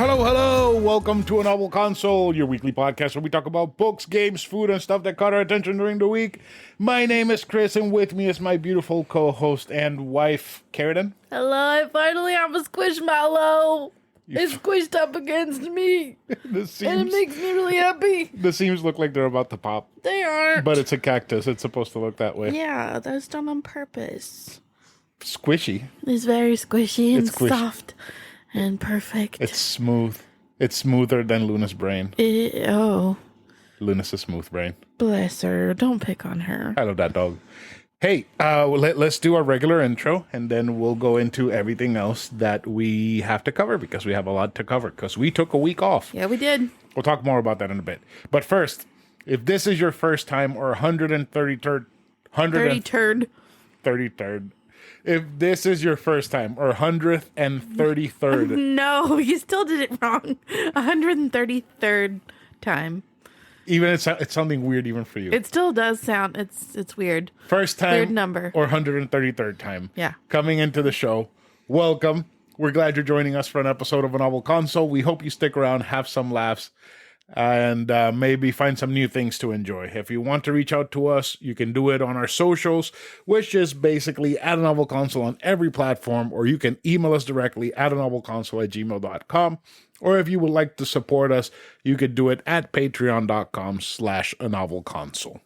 Hello. Welcome to A Novel Console, your weekly podcast where we talk about books, games, food, and stuff that caught our attention during the week. My name is Chris, and with me is my beautiful co-host and wife, Karradyne. Hello, I finally have a squishmallow. It's squished up against me. And it makes me really happy. The seams look like they're about to pop. They aren't. But it's a cactus. It's supposed to look that way. Yeah, that's done on purpose. Squishy. It's very squishy and soft and perfect. It's smooth. It's smoother than Luna's brain. Luna's a smooth brain. Bless her. Don't pick on her. I love that dog. Hey, let's do our regular intro, and then we'll go into everything else that we have to cover, because we have a lot to cover, because we took a week off. Yeah, we did. We'll talk more about that in a bit. But first, if this is your first time or 133rd... 33rd. If this is your first time or 133rd... No, you still did it wrong. 133rd time. Even it's sounding weird even for you. It still does sound, it's weird. First time weird number. Or 133rd time. Yeah. Coming into the show. Welcome. We're glad you're joining us for an episode of A Novel Console. We hope you stick around, have some laughs, and maybe find some new things to enjoy. If you want to reach out to us, you can do it on our socials, which is basically at A Novel Console on every platform, or you can email us directly at anovelconsole@gmail.com. Or if you would like to support us, you could do it at patreon.com/anovelconsole.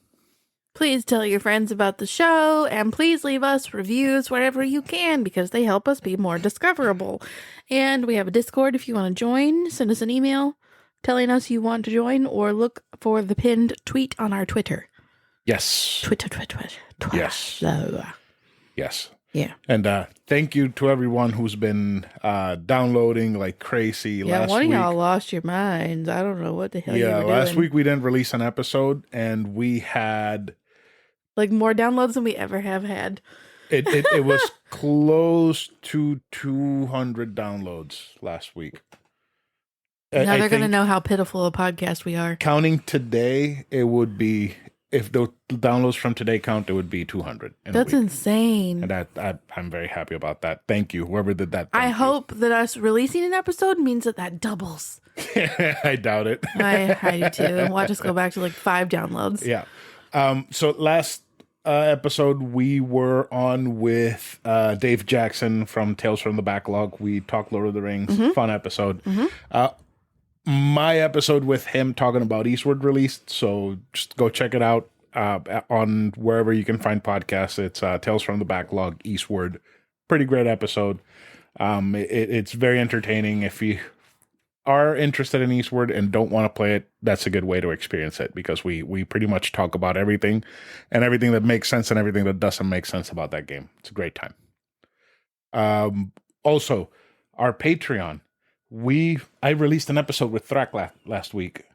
Please tell your friends about the show, and please leave us reviews wherever you can, because they help us be more discoverable. And we have a Discord if you want to join. Send us an email telling us you want to join, or look for the pinned tweet on our Twitter. Yes. Twitter. Yes. Yes. Yeah. And thank you to everyone who's been downloading like crazy last week. Yeah, one of y'all lost your minds. I don't know what the hell you were doing. Yeah, last week we didn't release an episode, and we had... like more downloads than we ever have had. It was close to 200 downloads last week. Now they're going to know how pitiful a podcast we are. Counting today, it would be... if the downloads from today count, it would be 200. That's insane. And I'm very happy about that. Thank you, whoever did that. I hope that us releasing an episode means that doubles. I doubt it. I do too. And watch us go back to like 5 downloads. Yeah. So last episode, we were on with Dave Jackson from Tales from the Backlog. We talked Lord of the Rings. Mm-hmm. Fun episode. Mm-hmm. My episode with him talking about Eastward released, so just go check it out on wherever you can find podcasts. It's Tales from the Backlog, Eastward. Pretty great episode. It's very entertaining. If you are interested in Eastward and don't want to play it, that's a good way to experience it, because we pretty much talk about everything, and everything that makes sense and everything that doesn't make sense about that game. It's a great time. Also, our Patreon. I released an episode with Thrak last week.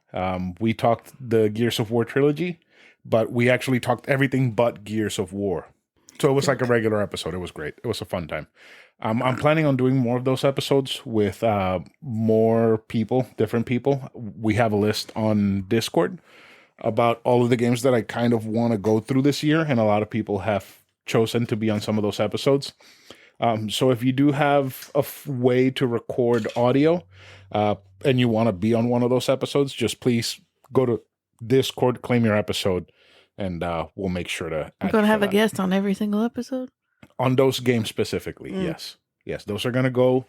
We talked the Gears of War trilogy, but we actually talked everything but Gears of War. So it was like a regular episode. It was great. It was a fun time. I'm planning on doing more of those episodes with more people, different people. We have a list on Discord about all of the games that I kind of want to go through this year, and a lot of people have chosen to be on some of those episodes. So if you do have a way to record audio and you want to be on one of those episodes, just please go to Discord, claim your episode, and we'll make sure to I'm going to have a guest on every single episode? On those games specifically, yes. Yes, those are going to go.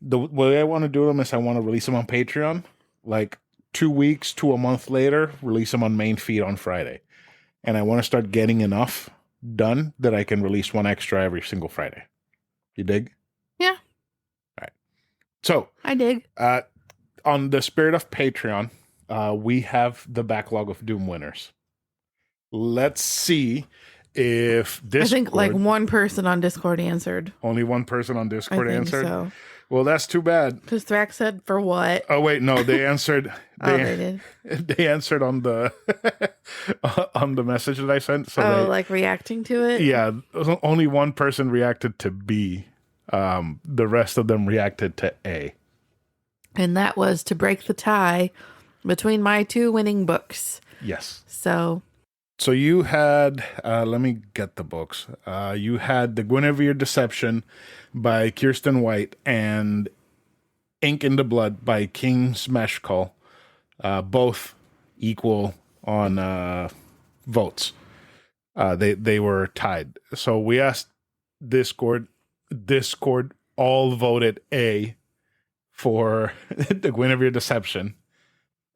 The way I want to do them is I want to release them on Patreon, like 2 weeks to a month later, release them on main feed on Friday. And I want to start getting enough done that I can release one extra every single Friday. You dig? Yeah. All right. So I dig. On the spirit of Patreon, we have the Backlog of Doom winners. Let's see if Discord... I think like one person on Discord answered. Only one person on Discord answered? So. Well, that's too bad. Because Thrak said for what? Oh, wait, no, they answered... they did? They answered on the on the message that I sent. So like reacting to it? Yeah, only one person reacted to B. The rest of them reacted to A. And that was to break the tie between my 2 winning books. Yes. So you had, let me get the books. You had The Guinevere Deception by Kirsten White and Ink in the Blood by King Smash Call. Both equal on votes. They were tied. So we asked Discord. Discord all voted A for the Guinevere Deception.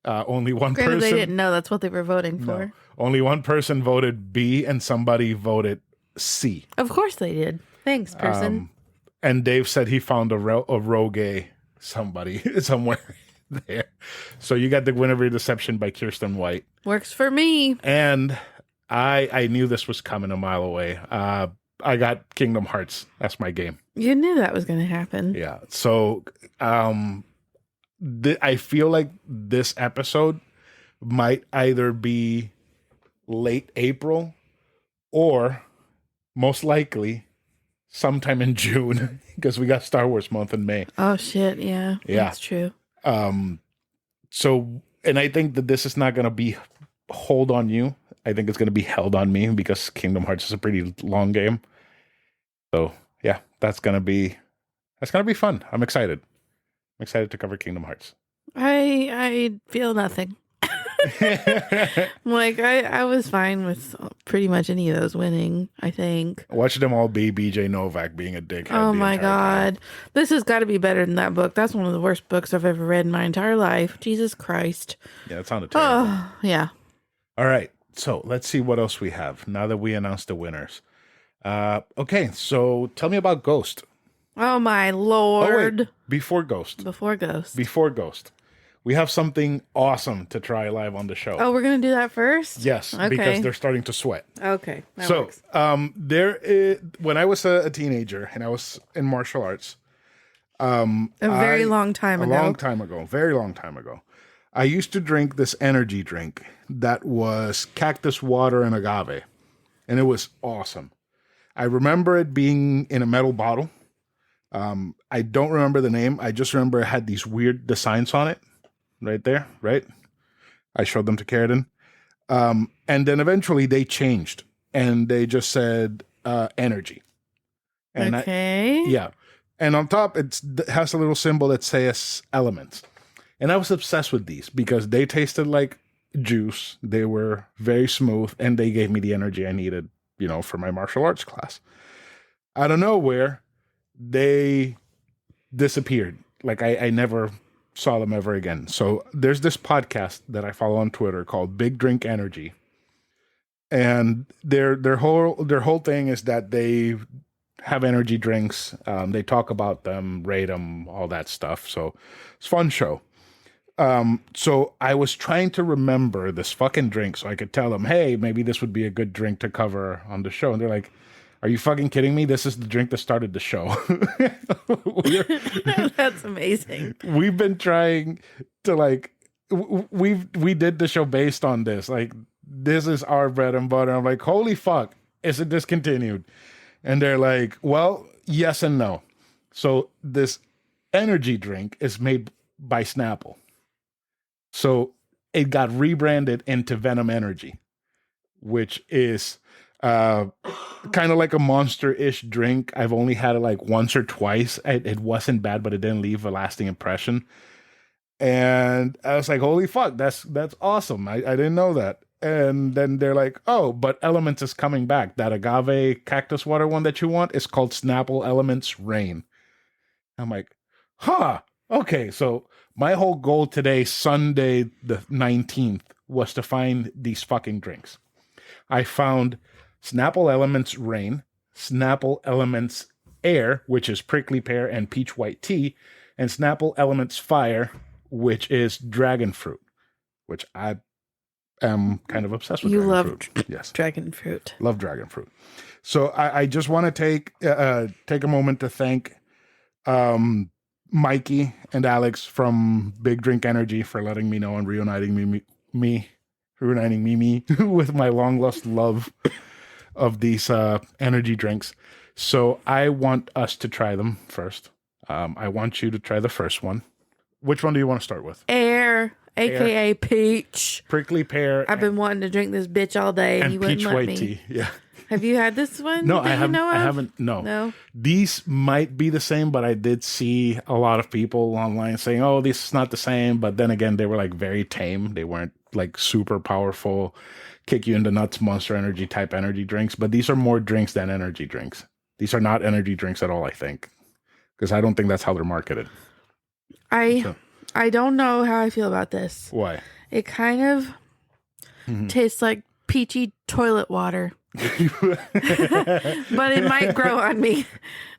Only one Granted, person. they didn't know that's what they were voting for. No, only one person voted B, and somebody voted C. Of course they did. Thanks, person. And Dave said he found a rogue somebody somewhere there. So you got the Guinevere Deception by Kirsten White. Works for me. And I knew this was coming a mile away. I got Kingdom Hearts. That's my game. You knew that was going to happen. Yeah. So I feel like this episode might either be late April or most likely sometime in June because we got Star Wars month in May. Oh, shit. Yeah. That's true. So, and I think that this is not going to be hold on you. I think it's going to be held on me because Kingdom Hearts is a pretty long game. So yeah, that's going to be fun. I'm excited. I'm excited to cover Kingdom Hearts. I feel nothing. Like I was fine with pretty much any of those winning, I think. Watch them all be BJ Novak being a dickhead. Oh my God. This has got to be better than that book. That's one of the worst books I've ever read in my entire life. Jesus Christ. Yeah, it sounded terrible. Oh, yeah. All right. So let's see what else we have now that we announced the winners. Okay, so tell me about Ghost. Oh my Lord. Oh, wait. Before Ghost. Before Ghost. We have something awesome to try live on the show. Oh, we're going to do that first? Yes, okay. Because they're starting to sweat. Okay, that so, works. When I was a teenager and I was in martial arts, a very long time ago. Very long time ago. I used to drink this energy drink that was cactus water and agave, and it was awesome. I remember it being in a metal bottle. I don't remember the name. I just remember it had these weird designs on it. Right there, right? I showed them to Karradyne. And then eventually they changed and they just said energy. And okay. Yeah. And on top, it has a little symbol that says elements. And I was obsessed with these because they tasted like juice. They were very smooth and they gave me the energy I needed, for my martial arts class. Out of nowhere, they disappeared. Like I never saw them ever again. So there's this podcast that I follow on Twitter called Big Drink Energy. And their whole thing is that they have energy drinks. They talk about them, rate them, all that stuff. So it's a fun show. So I was trying to remember this fucking drink so I could tell them, hey, maybe this would be a good drink to cover on the show. And they're like, are you fucking kidding me? This is the drink that started the show. That's amazing. We've been trying to we did the show based on this. Like, this is our bread and butter. I'm like, holy fuck, is it discontinued? And they're like, well, yes and no. So this energy drink is made by Snapple. So it got rebranded into Venom Energy, which is kind of like a monster-ish drink. I've only had it like once or twice. It wasn't bad, but it didn't leave a lasting impression. And I was like, holy fuck, that's awesome. I didn't know that. And then they're like, oh, but Elements is coming back. That agave cactus water one that you want is called Snapple Elements Rain. I'm like, huh, okay. So my whole goal today, Sunday the 19th, was to find these fucking drinks. I found Snapple Elements Rain, Snapple Elements Air, which is prickly pear and peach white tea, and Snapple Elements Fire, which is dragon fruit, which I am kind of obsessed with. You dragon love fruit. Yes. dragon fruit. Love dragon fruit. So I just want to take a moment to thank Mikey and Alex from Big Drink Energy for letting me know and reuniting me with my long lost love of these energy drinks. So I want us to try them first. I want you to try the first one. Which one do you want to start with? Air, a.k.a. peach. Prickly pear. I've been wanting to drink this bitch all day, and you wouldn't peach let white me. tea. Yeah. Have you had this one? No, that I you haven't. know of? I haven't. No. No. These might be the same, but I did see a lot of people online saying, "Oh, this is not the same." But then again, they were like very tame. They weren't like super powerful, kick you in the nuts, Monster Energy type energy drinks. But these are more drinks than energy drinks. These are not energy drinks at all, I think, because I don't think that's how they're marketed. I don't know how I feel about this. Why? It kind of tastes like peachy toilet water. But it might grow on me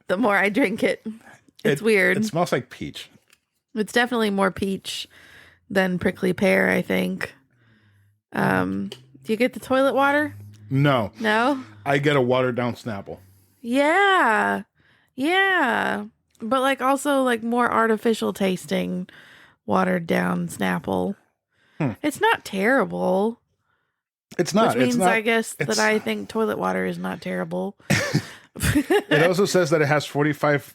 the more I drink it. It's weird. It smells like peach. It's definitely more peach than prickly pear, I think. Do you get the toilet water? No. No? I get a watered down Snapple. Yeah. Yeah. But like also like more artificial tasting watered down Snapple. It's not terrible. It's not. Which means, it's not, I guess, that I think toilet water is not terrible. It also says that it has 45%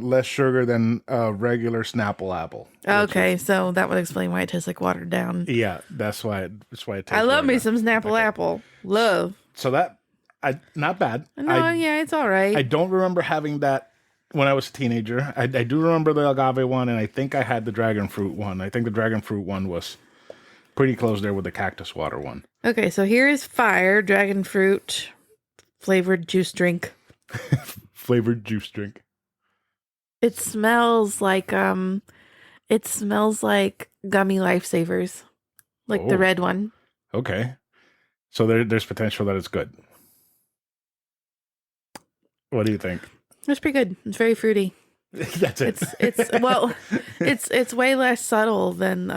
less sugar than a regular Snapple apple. Okay, so that would explain why it tastes like watered down. Yeah, that's why it tastes I love me watered down. some Snapple apple. Love. So that, not bad. No, yeah, it's all right. I don't remember having that when I was a teenager. I do remember the agave one, and I think I had the dragon fruit one. I think the dragon fruit one was pretty close there with the cactus water one. Okay, so here is fire dragon fruit flavored juice drink. Flavored juice drink. It smells like gummy lifesavers. Like the red one. Okay. So there's potential that it's good. What do you think? It's pretty good. It's very fruity. That's it. It's way less subtle than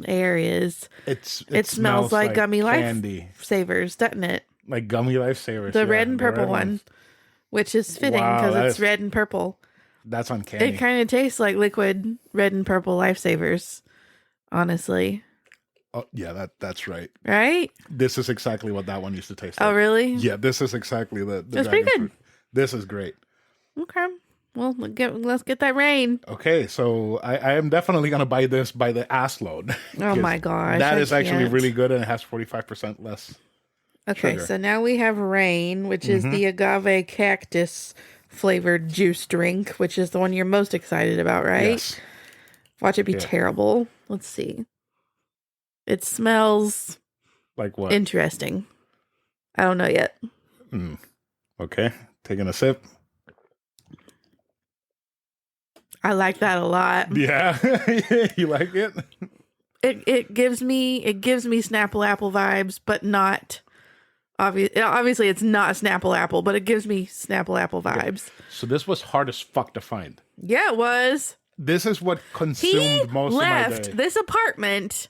air is. It smells like gummy candy. Lifesavers, doesn't it? Like gummy lifesavers. The red and purple one, which is fitting because it's red and purple. That's uncanny. It kind of tastes like liquid red and purple lifesavers, honestly. Oh yeah, that's right. Right? This is exactly what that one used to taste like. Oh really? Yeah, this is exactly the That's pretty good. Fruit. This is great. Okay. Well, let's get that rain. Okay, so I am definitely going to buy this by the ass load. Oh my gosh. That is actually really good, and it has 45% less Okay, sugar. so now we have rain, which is the agave cactus flavored juice drink, which is the one you're most excited about, right? Yes. Watch it be terrible. Let's see. It smells like what? Interesting. I don't know yet. Okay, taking a sip. I like that a lot. Yeah, you like it? It gives me Snapple Apple vibes, but not obviously it's not Snapple Apple, but it gives me Snapple Apple vibes. So this was hard as fuck to find. Yeah, it was. This is what consumed most of my day. This apartment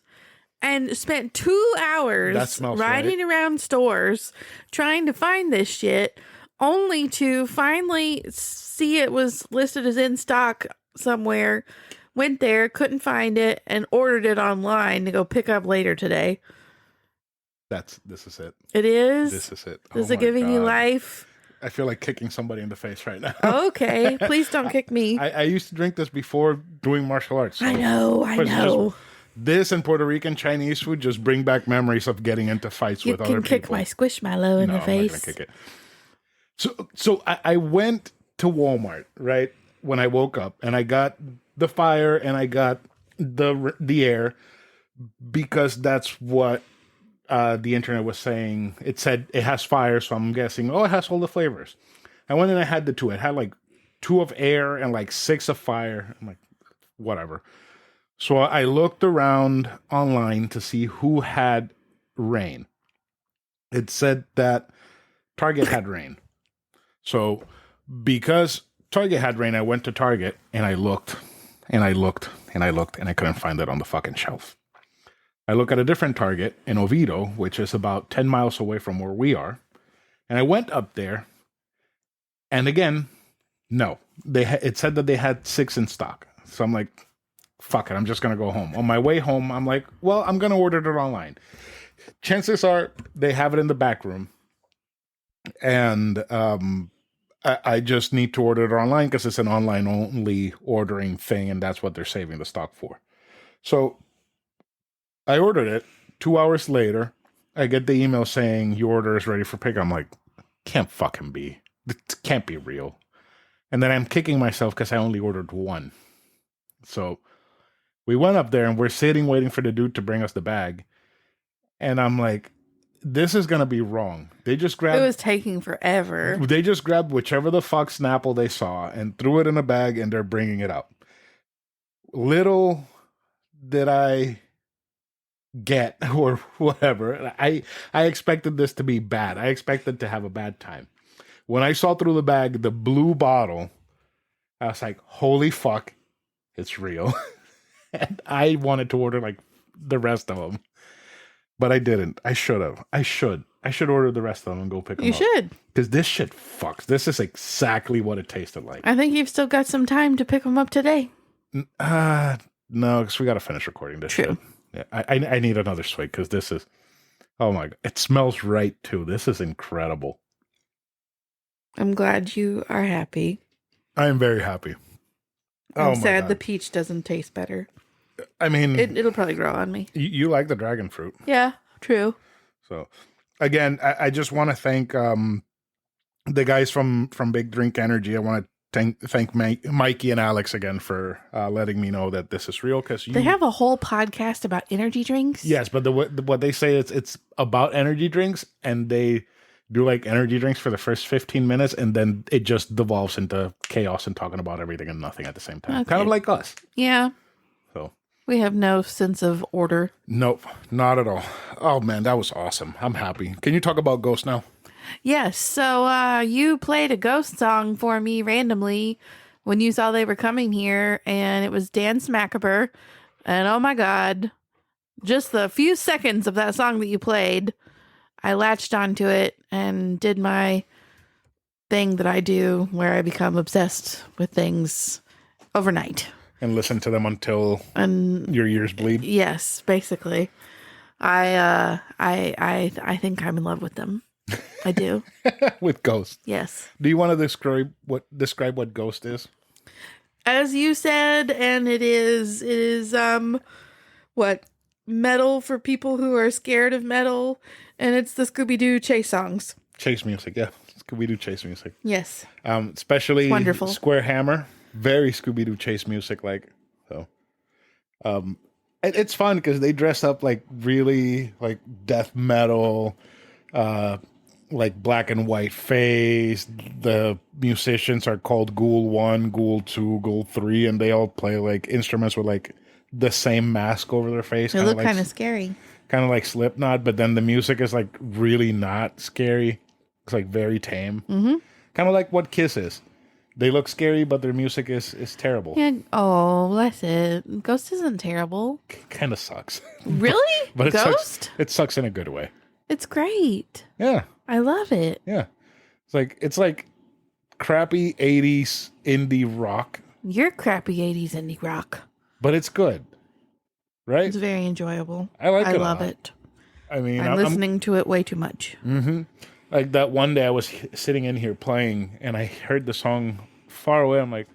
and spent 2 hours riding around stores trying to find this shit, only to finally see it was listed as in stock somewhere. Went there, couldn't find it, and ordered it online to go pick up later today. This is it. It is? This is it. Is it giving you life? I feel like kicking somebody in the face right now. Okay, please don't kick me. I used to drink this before doing martial arts. So I know. This and Puerto Rican Chinese food just bring back memories of getting into fights with other people. You can kick my squishmallow in the face. I'm not gonna kick it. So I went to Walmart, right, when I woke up, and I got the fire and I got the air, because that's what the internet was saying. It said it has fire, so I'm guessing, it has all the flavors. I went and I had the two. It had like 2 of air and like 6 of fire. I'm like, whatever. So I looked around online to see who had rain. It said that Target had rain. So because Target had rain, I went to Target and I looked and I looked and I looked and I couldn't find it on the fucking shelf. I look at a different Target in Oviedo, which is about 10 miles away from where we are. And I went up there, and again, no. It said that they had 6 in stock. So I'm like, fuck it, I'm just going to go home. On my way home, I'm like, well, I'm going to order it online. Chances are they have it in the back room. And I just need to order it online because it's an online-only ordering thing, and that's what they're saving the stock for. So I ordered it. 2 hours later, I get the email saying your order is ready for pickup. I'm like, can't fucking be. It can't be real. And then I'm kicking myself because I only ordered one. So we went up there and we're sitting waiting for the dude to bring us the bag. And I'm like, this is going to be wrong. They just grabbed... It was taking forever. They just grabbed whichever the fuck Snapple they saw and threw it in a bag and they're bringing it up. Little did I get or whatever. I expected this to be bad. I expected to have a bad time. When I saw through the bag the blue bottle, I was like, holy fuck, it's real. And I wanted to order like the rest of them. But I didn't. I should have. I should order the rest of them and go pick them up. You should. Because this shit fucks. This is exactly what it tasted like. I think you've still got some time to pick them up today. No, because we got to finish recording this. True. Shit. Yeah, I need another swig because this is... Oh my God. It smells right too. This is incredible. I'm glad you are happy. I am very happy. I'm sad the peach doesn't taste better. I mean... It'll probably grow on me. You like the dragon fruit. Yeah, true. So, again, I just want to thank the guys from Big Drink Energy. I want to thank Mikey and Alex again for letting me know that this is real. Because they have a whole podcast about energy drinks. Yes, but what they say is it's about energy drinks, and they do like energy drinks for the first 15 minutes, and then it just devolves into chaos and talking about everything and nothing at the same time. Okay. Kind of like us. Yeah. So we have no sense of order. Nope, not at all. Oh man, that was awesome. I'm happy. Can you talk about Ghost now? Yes. So you played a Ghost song for me randomly when you saw they were coming here, and it was Dan Smackaber. And oh my God, just the few seconds of that song that you played, I latched onto it and did my thing that I do where I become obsessed with things overnight. And listen to them until your ears bleed? Yes, basically. I think I'm in love with them. I do. With Ghost? Yes. Do you want to describe what Ghost is? As you said, and it is what? Metal for people who are scared of metal, and it's the Scooby-Doo chase songs. Chase music, yeah. Scooby-Doo chase music. Yes. Especially wonderful. Square Hammer. Very Scooby-Doo chase music like. So it's fun because they dress up like really like death metal, like black and white face. The musicians are called Ghoul 1, Ghoul 2, Ghoul 3, and they all play like instruments with like the same mask over their face. They look kind of scary. Kind of like Slipknot, but then the music is like really not scary. It's like very tame. Mm-hmm. Kind of like what Kiss is. They look scary, but their music is terrible. Yeah. Oh, that's it. Ghost isn't terrible. Kind of sucks. Really? But Ghost? It sucks in a good way. It's great. Yeah. I love it. Yeah. It's like crappy 80s indie rock. You're crappy 80s indie rock. But it's good, right? It's very enjoyable. I love it. I mean, I'm listening to it way too much. Mm-hmm. Like that one day I was sitting in here playing and I heard the song far away. I'm like,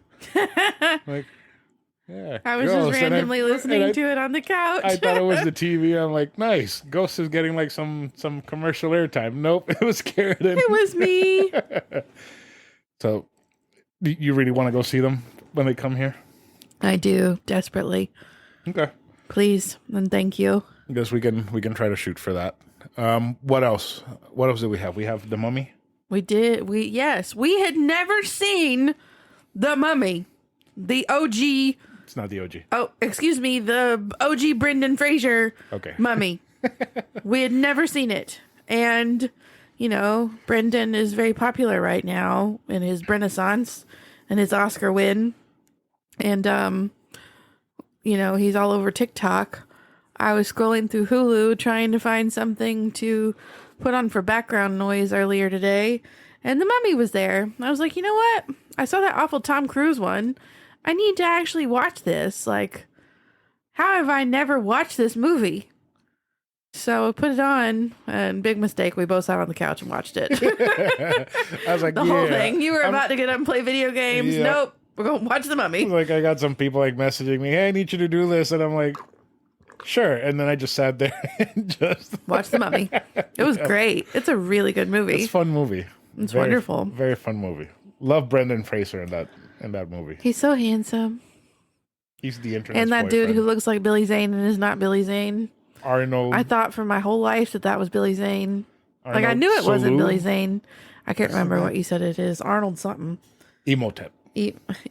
yeah. I was just randomly listening to it on the couch. I thought it was the TV. I'm like, nice. Ghost is getting like some commercial airtime. Nope, it was Karradyne. It was me. So, you really want to go see them when they come here? I do, desperately. Okay. Please, and thank you. I guess we can try to shoot for that. What else? What else do we have? We have The Mummy. We did. We had never seen The Mummy. The OG. It's not the OG. Oh, excuse me. The OG Brendan Fraser Mummy. We had never seen it. And, Brendan is very popular right now in his Renaissance and his Oscar win. And, he's all over TikTok. I was scrolling through Hulu trying to find something to put on for background noise earlier today, and The Mummy was there. I was like, you know what? I saw that awful Tom Cruise one. I need to actually watch this. Like, how have I never watched this movie? So I put it on, and big mistake. We both sat on the couch and watched it. I was like, the whole thing. You were about to get up and play video games. Yeah. Nope. We're going to watch The Mummy. Like, I got some people like messaging me, hey, I need you to do this. And I'm like, sure. And then I just sat there and just watch The Mummy. It was great. It's a really good movie. It's a fun movie. It's Very, wonderful. Very fun movie. Love Brendan Fraser in that movie. He's so handsome. He's the internet. And that dude who looks like Billy Zane and is not Billy Zane. Arnold. I thought for my whole life that was Billy Zane. Arnold Like I knew it wasn't Solu. Billy Zane. I can't remember what you said it is. Arnold something. Emotep.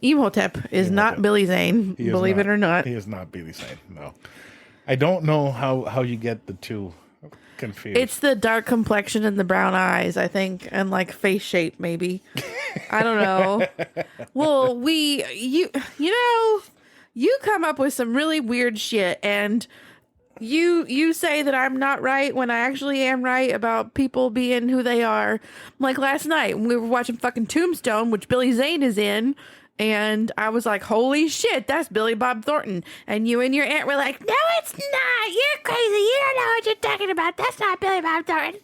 Emotep is not Billy Zane, believe it or not. He is not Billy Zane, no. I don't know how you get the two confused. It's the dark complexion and the brown eyes, I think, and like face shape, maybe. I don't know. Well, you know, you come up with some really weird shit, and you say that I'm not right when I actually am right about people being who they are. Like last night when we were watching fucking Tombstone, which Billy Zane is in, and I was like, holy shit, that's Billy Bob Thornton. And you and your aunt were like, no, it's not. You're crazy. You don't know what you're talking about. That's not Billy Bob Thornton.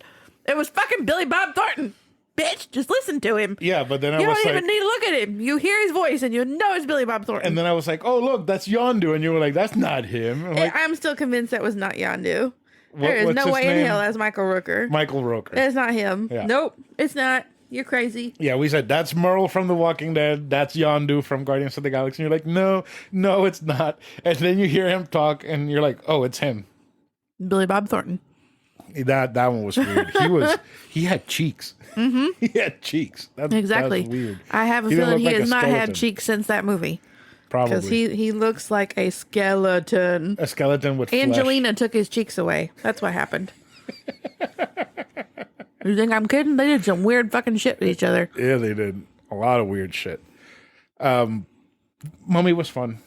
It was fucking Billy Bob Thornton. Bitch, just listen to him. Yeah, but then you don't even need to look at him. You hear his voice and you know it's Billy Bob Thornton. And then I was like, oh, look, that's Yondu. And you were like, that's not him. I'm still convinced that was not Yondu. There is no way in hell that's Michael Rooker. Michael Rooker. That's not him. Yeah. Nope, it's not. You're crazy. Yeah, we said, that's Merle from The Walking Dead. That's Yondu from Guardians of the Galaxy. And you're like, no, it's not. And then you hear him talk and you're like, oh, it's him. Billy Bob Thornton. That one was weird. He had cheeks. Mm-hmm. He had cheeks. Exactly. That's weird. I have a feeling he has not had cheeks since that movie. Probably. Because he looks like a skeleton. A skeleton with Angelina flesh. took his cheeks away. That's what happened. You think I'm kidding? They did some weird fucking shit with each other. Yeah, they did. A lot of weird shit. Mummy was fun.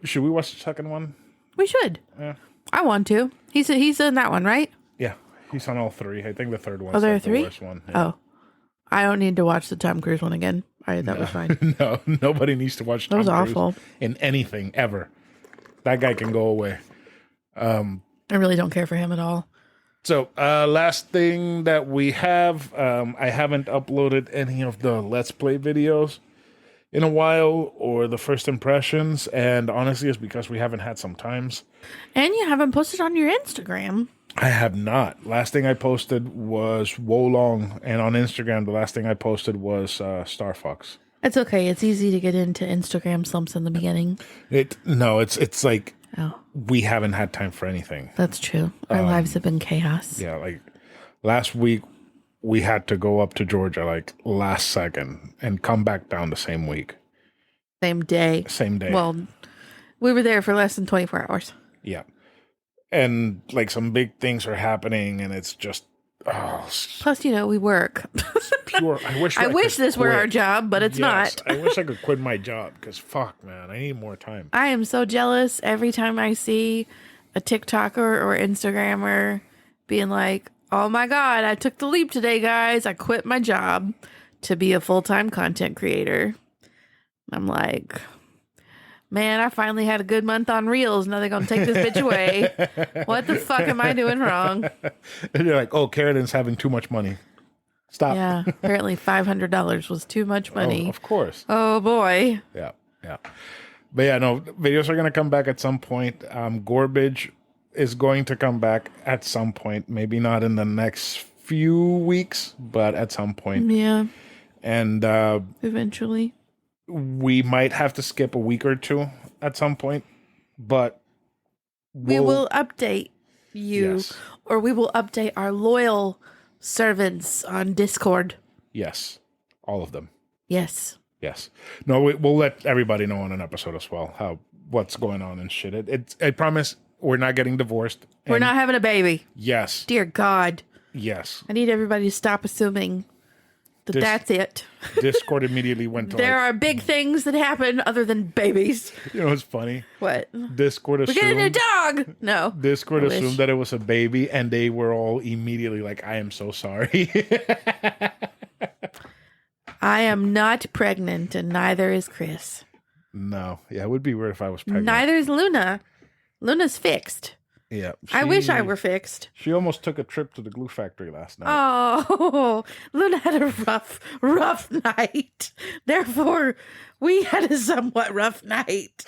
Should we watch the second one? We should. Yeah. I want to. He's in that one, right? Yeah. He's on all three. I think the third one. Oh, there are three? The worst one. Yeah. Oh. I don't need to watch the Tom Cruise one again. That was fine. No, nobody needs to watch Tom That was Cruise awful. in anything ever. That guy can go away. I really don't care for him at all. So, last thing that we have, I haven't uploaded any of the Let's Play videos in a while, or the first impressions, and honestly, it's because we haven't had some times. And you haven't posted on your Instagram. I have not. Last thing I posted was Wolong, and on Instagram, the last thing I posted was Star Fox. It's okay. It's easy to get into Instagram slumps in the beginning. It's like Oh, we haven't had time for anything. that's true. Our lives have been chaos. Yeah, like last week, we had to go up to Georgia like last second and come back down the same week. Same day. Same day. Well, we were there for less than 24 hours. Yeah. And like some big things are happening, and it's just Plus, we work. pure. I wish this were our job, but it's not. I wish I could quit my job because fuck, man, I need more time. I am so jealous every time I see a TikToker or Instagrammer being like, oh my God, I took the leap today, guys. I quit my job to be a full-time content creator. I'm like, man, I finally had a good month on Reels. Now they're going to take this bitch away. What the fuck am I doing wrong? And you're like, oh, Karradyne's having too much money. Stop. Yeah, apparently $500 was too much money. Oh, of course. Oh, boy. Yeah. But yeah, no, videos are going to come back at some point. Gorbage is going to come back at some point. Maybe not in the next few weeks, but at some point. Yeah. And Eventually. we might have to skip a week or two at some point, but we will update you, Yes. or we will update our loyal servants on Discord. Yes, all of them. Yes. Yes. No, we'll let everybody know on an episode as well what's going on and shit. I promise we're not getting divorced. We're not having a baby. Yes. Dear God. Yes. I need everybody to stop assuming that that's it. Discord immediately went to There are big things that happen other than babies. You know, it's funny. What? Discord We're getting a assumed, dog. No. Discord I wish. assumed that it was a baby, and they were all immediately like, I am so sorry. I am not pregnant, and neither is Chris. No. Yeah, it would be weird if I was pregnant. Neither is Luna. Luna's fixed. Yeah. I wish I were fixed. She almost took a trip to the glue factory last night. Oh, Luna had a rough night. Therefore, we had a somewhat rough night.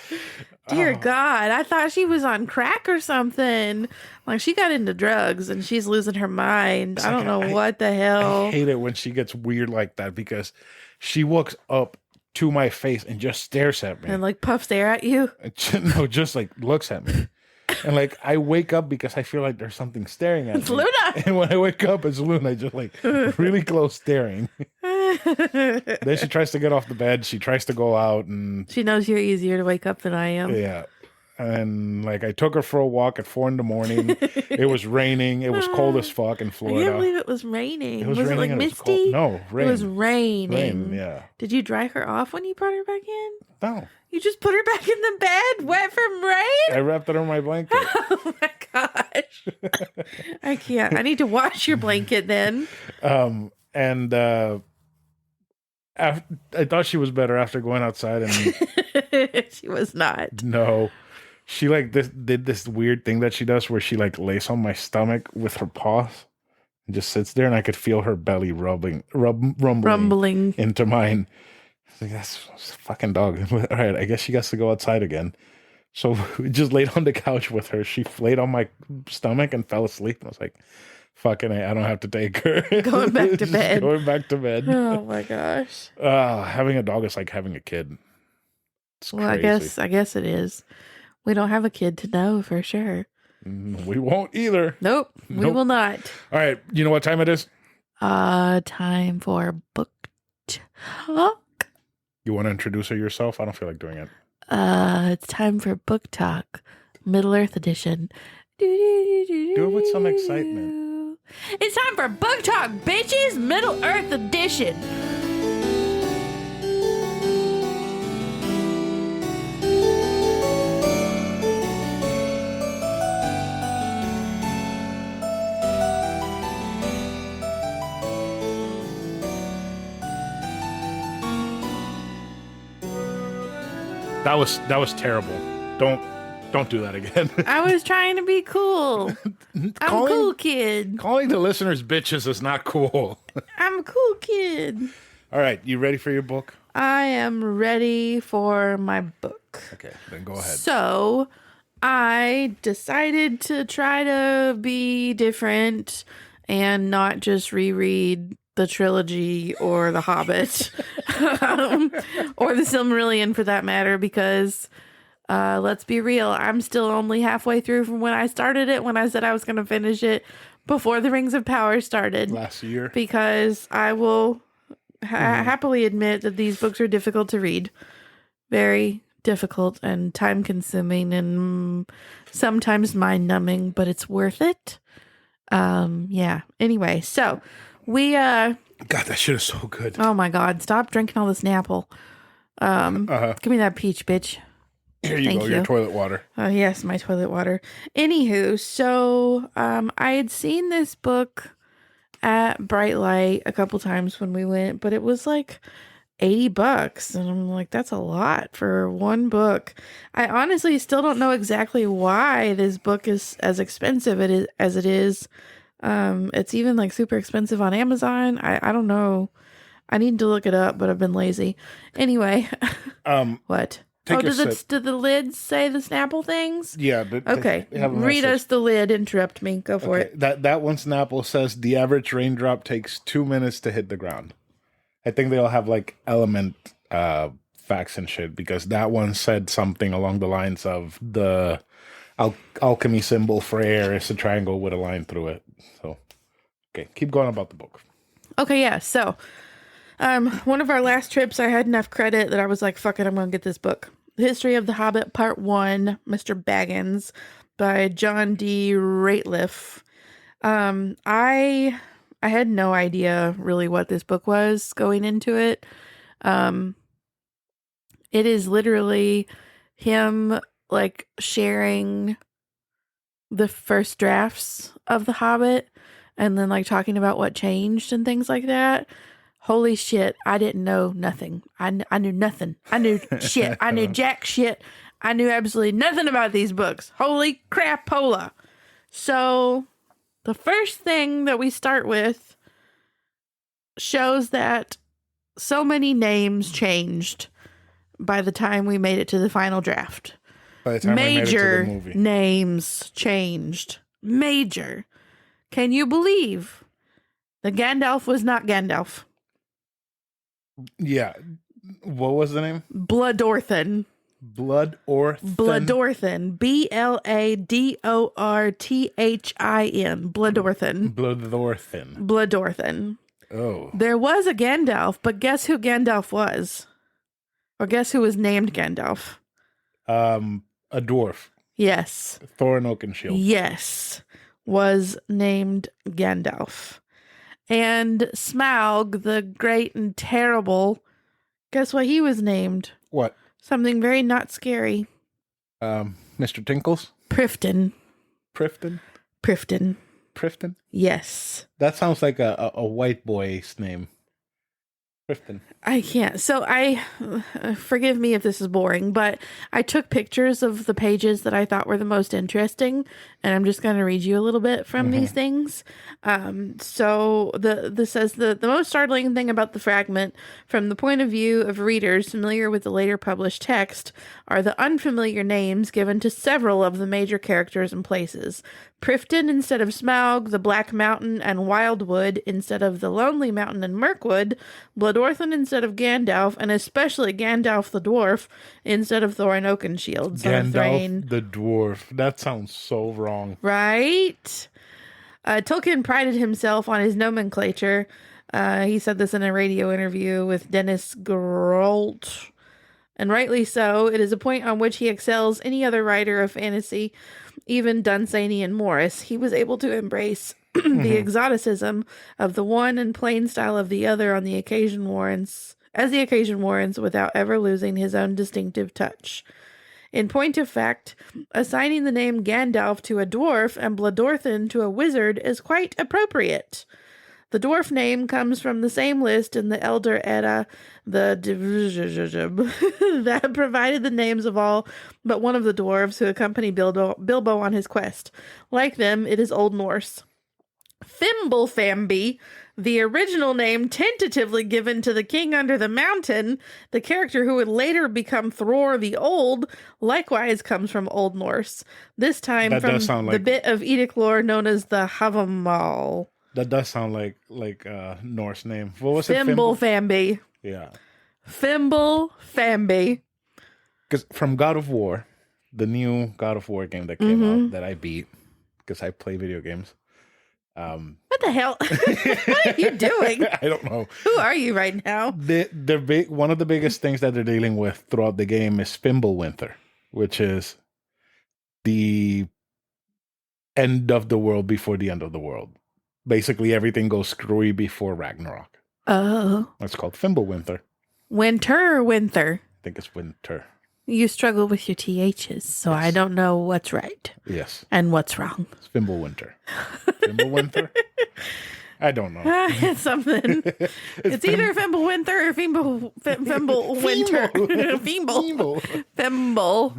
Dear God, I thought she was on crack or something. Like, she got into drugs and she's losing her mind. I don't know what the hell. I hate it when she gets weird like that because she walks up to my face and just stares at me. And like puffs air at you? No, just like looks at me. And like I wake up because I feel like there's something staring at me. It's Luna. And when I wake up, it's Luna, just like really close staring. Then she tries to get off the bed. She tries to go out, and she knows you're easier to wake up than I am. Yeah. And like I took her for a walk at 4 a.m. It was raining. It was cold as fuck in Florida. I can't believe it was raining. It was raining. raining. It like misty? No, rain. It was raining. Rain, yeah. Did you dry her off when you brought her back in? No. You just put her back in the bed, wet from rain? I wrapped it in my blanket. Oh my gosh. I can't. I need to wash your blanket then. I thought she was better after going outside, and she was not. No, she like did this weird thing that she does where she like lays on my stomach with her paws and just sits there, and I could feel her belly rumbling into mine. I was like, that's a fucking dog. All right, I guess she gets to go outside again. So we just laid on the couch with her. She laid on my stomach and fell asleep. And I was like, fucking I don't have to take her. Going back to bed. Going back to bed. Oh my gosh. Having a dog is like having a kid. It's crazy. I guess it is. We don't have a kid to know for sure. We won't either. Nope. We will not. All right. You know what time it is? Time for book talk. You want to introduce her yourself? I don't feel like doing it. It's time for book talk, Middle Earth edition. Do it with some excitement. It's time for book talk, bitches, Middle Earth edition. That was terrible. Don't do that again. I was trying to be cool. I'm a cool kid. Calling the listeners bitches is not cool. I'm a cool kid. All right, you ready for your book? I am ready for my book. Okay, then go ahead. So, I decided to try to be different and not just reread the trilogy or the Hobbit or the Silmarillion for that matter, because let's be real, I'm still only halfway through from when I started it, when I said I was going to finish it before the Rings of Power started last year, because I will happily admit that these books are difficult to read, very difficult and time consuming and sometimes mind numbing, but it's worth it. Yeah, anyway, so we God, that shit is so good. Oh my God, stop drinking all this Snapple. Give me that peach, bitch. Here you go, your toilet water. Oh yes, my toilet water. Anywho, so I had seen this book at Bright Light a couple times when we went, but it was like $80, and I'm like, that's a lot for one book. I honestly still don't know exactly why this book is as expensive as it is. It's even like super expensive on Amazon. I don't know. I need to look it up, but I've been lazy. Anyway, what? Did the lids say the Snapple things? Yeah. Okay. Read us the lid. Interrupt me. Go for it. That one Snapple says the average raindrop takes 2 minutes to hit the ground. I think they all have like element facts and shit, because that one said something along the lines of the alchemy symbol for air is a triangle with a line through it. So, okay, keep going about the book. Okay, yeah. So, one of our last trips, I had enough credit that I was like, fuck it, I'm going to get this book. The History of the Hobbit, Part 1, Mr. Baggins, by John D. Rateliff. I had no idea really what this book was going into it. It is literally him like sharing the first drafts of The Hobbit and then like talking about what changed and things like that. Holy shit, I didn't know nothing. I knew nothing. I knew shit. I knew jack shit. I knew absolutely nothing about these books. Holy crap, Pola. So the first thing that we start with shows that so many names changed by the time we made it to the final draft. By the time we made it to the Major movie. names changed. Major. Can you believe that Gandalf was not Gandalf? Yeah. What was the name? Bloodorthin. Bloodorthin. Bloodorthin. Bladorthin. Bloodorthin. Bloodorthin. Bloodorthin. Oh. There was a Gandalf, but guess who Gandalf was? Or guess who was named Gandalf? A dwarf. Yes. Thorin Oakenshield. Yes. Was named Gandalf. And Smaug, the great and terrible, guess what he was named? What? Something very not scary. Mr. Tinkles? Prifton. Prifton? Prifton. Prifton? Yes. That sounds like a white boy's name. Prifton. I can't. So forgive me if this is boring, but I took pictures of the pages that I thought were the most interesting, and I'm just going to read you a little bit from these things. So this says the most startling thing about the fragment, from the point of view of readers familiar with the later published text, are the unfamiliar names given to several of the major characters and places. Prifton instead of Smaug, the Black Mountain and Wildwood instead of the Lonely Mountain and Mirkwood, Bloodorthin instead of Gandalf, and especially Gandalf the Dwarf instead of Thorin Oakenshield. Gandalf the Dwarf. That sounds so wrong. Right? Tolkien prided himself on his nomenclature. He said this in a radio interview with Dennis Grolt. And rightly so. It is a point on which he excels any other writer of fantasy, even Dunsany and Morris. He was able to embrace the exoticism of the one and plain style of the other on the occasion warrants, as the occasion warrants, without ever losing his own distinctive touch. In point of fact, assigning the name Gandalf to a dwarf and Bloodorthin to a wizard is quite appropriate. The dwarf name comes from the same list in the Elder Edda, that provided the names of all but one of the dwarves who accompany Bilbo on his quest. Like them, it is Old Norse. Fimblefamby, the original name tentatively given to the king under the mountain, the character who would later become Thror the Old, likewise comes from Old Norse. This time That from does sound the like- bit of Edic lore known as the Havamal. That does sound like a Norse name. What was it? Fimblefamby. Yeah. Fimblefamby. Because from God of War, the new God of War game that came out that I beat, because I play video games. What the hell? What are you doing? I don't know. Who are you right now? One of the biggest things that they're dealing with throughout the game is Fimbulwinter, which is the end of the world before the end of the world. Basically, everything goes screwy before Ragnarok. Oh. It's called Fimbulwinter. Winter or winter? I think it's winter. You struggle with your THs, so I don't know what's right Yes. and what's wrong. It's Fimbulwinter. Fimbulwinter? I don't know. It's something. It's either Fimblewinter or Fimblewinter. Fimble.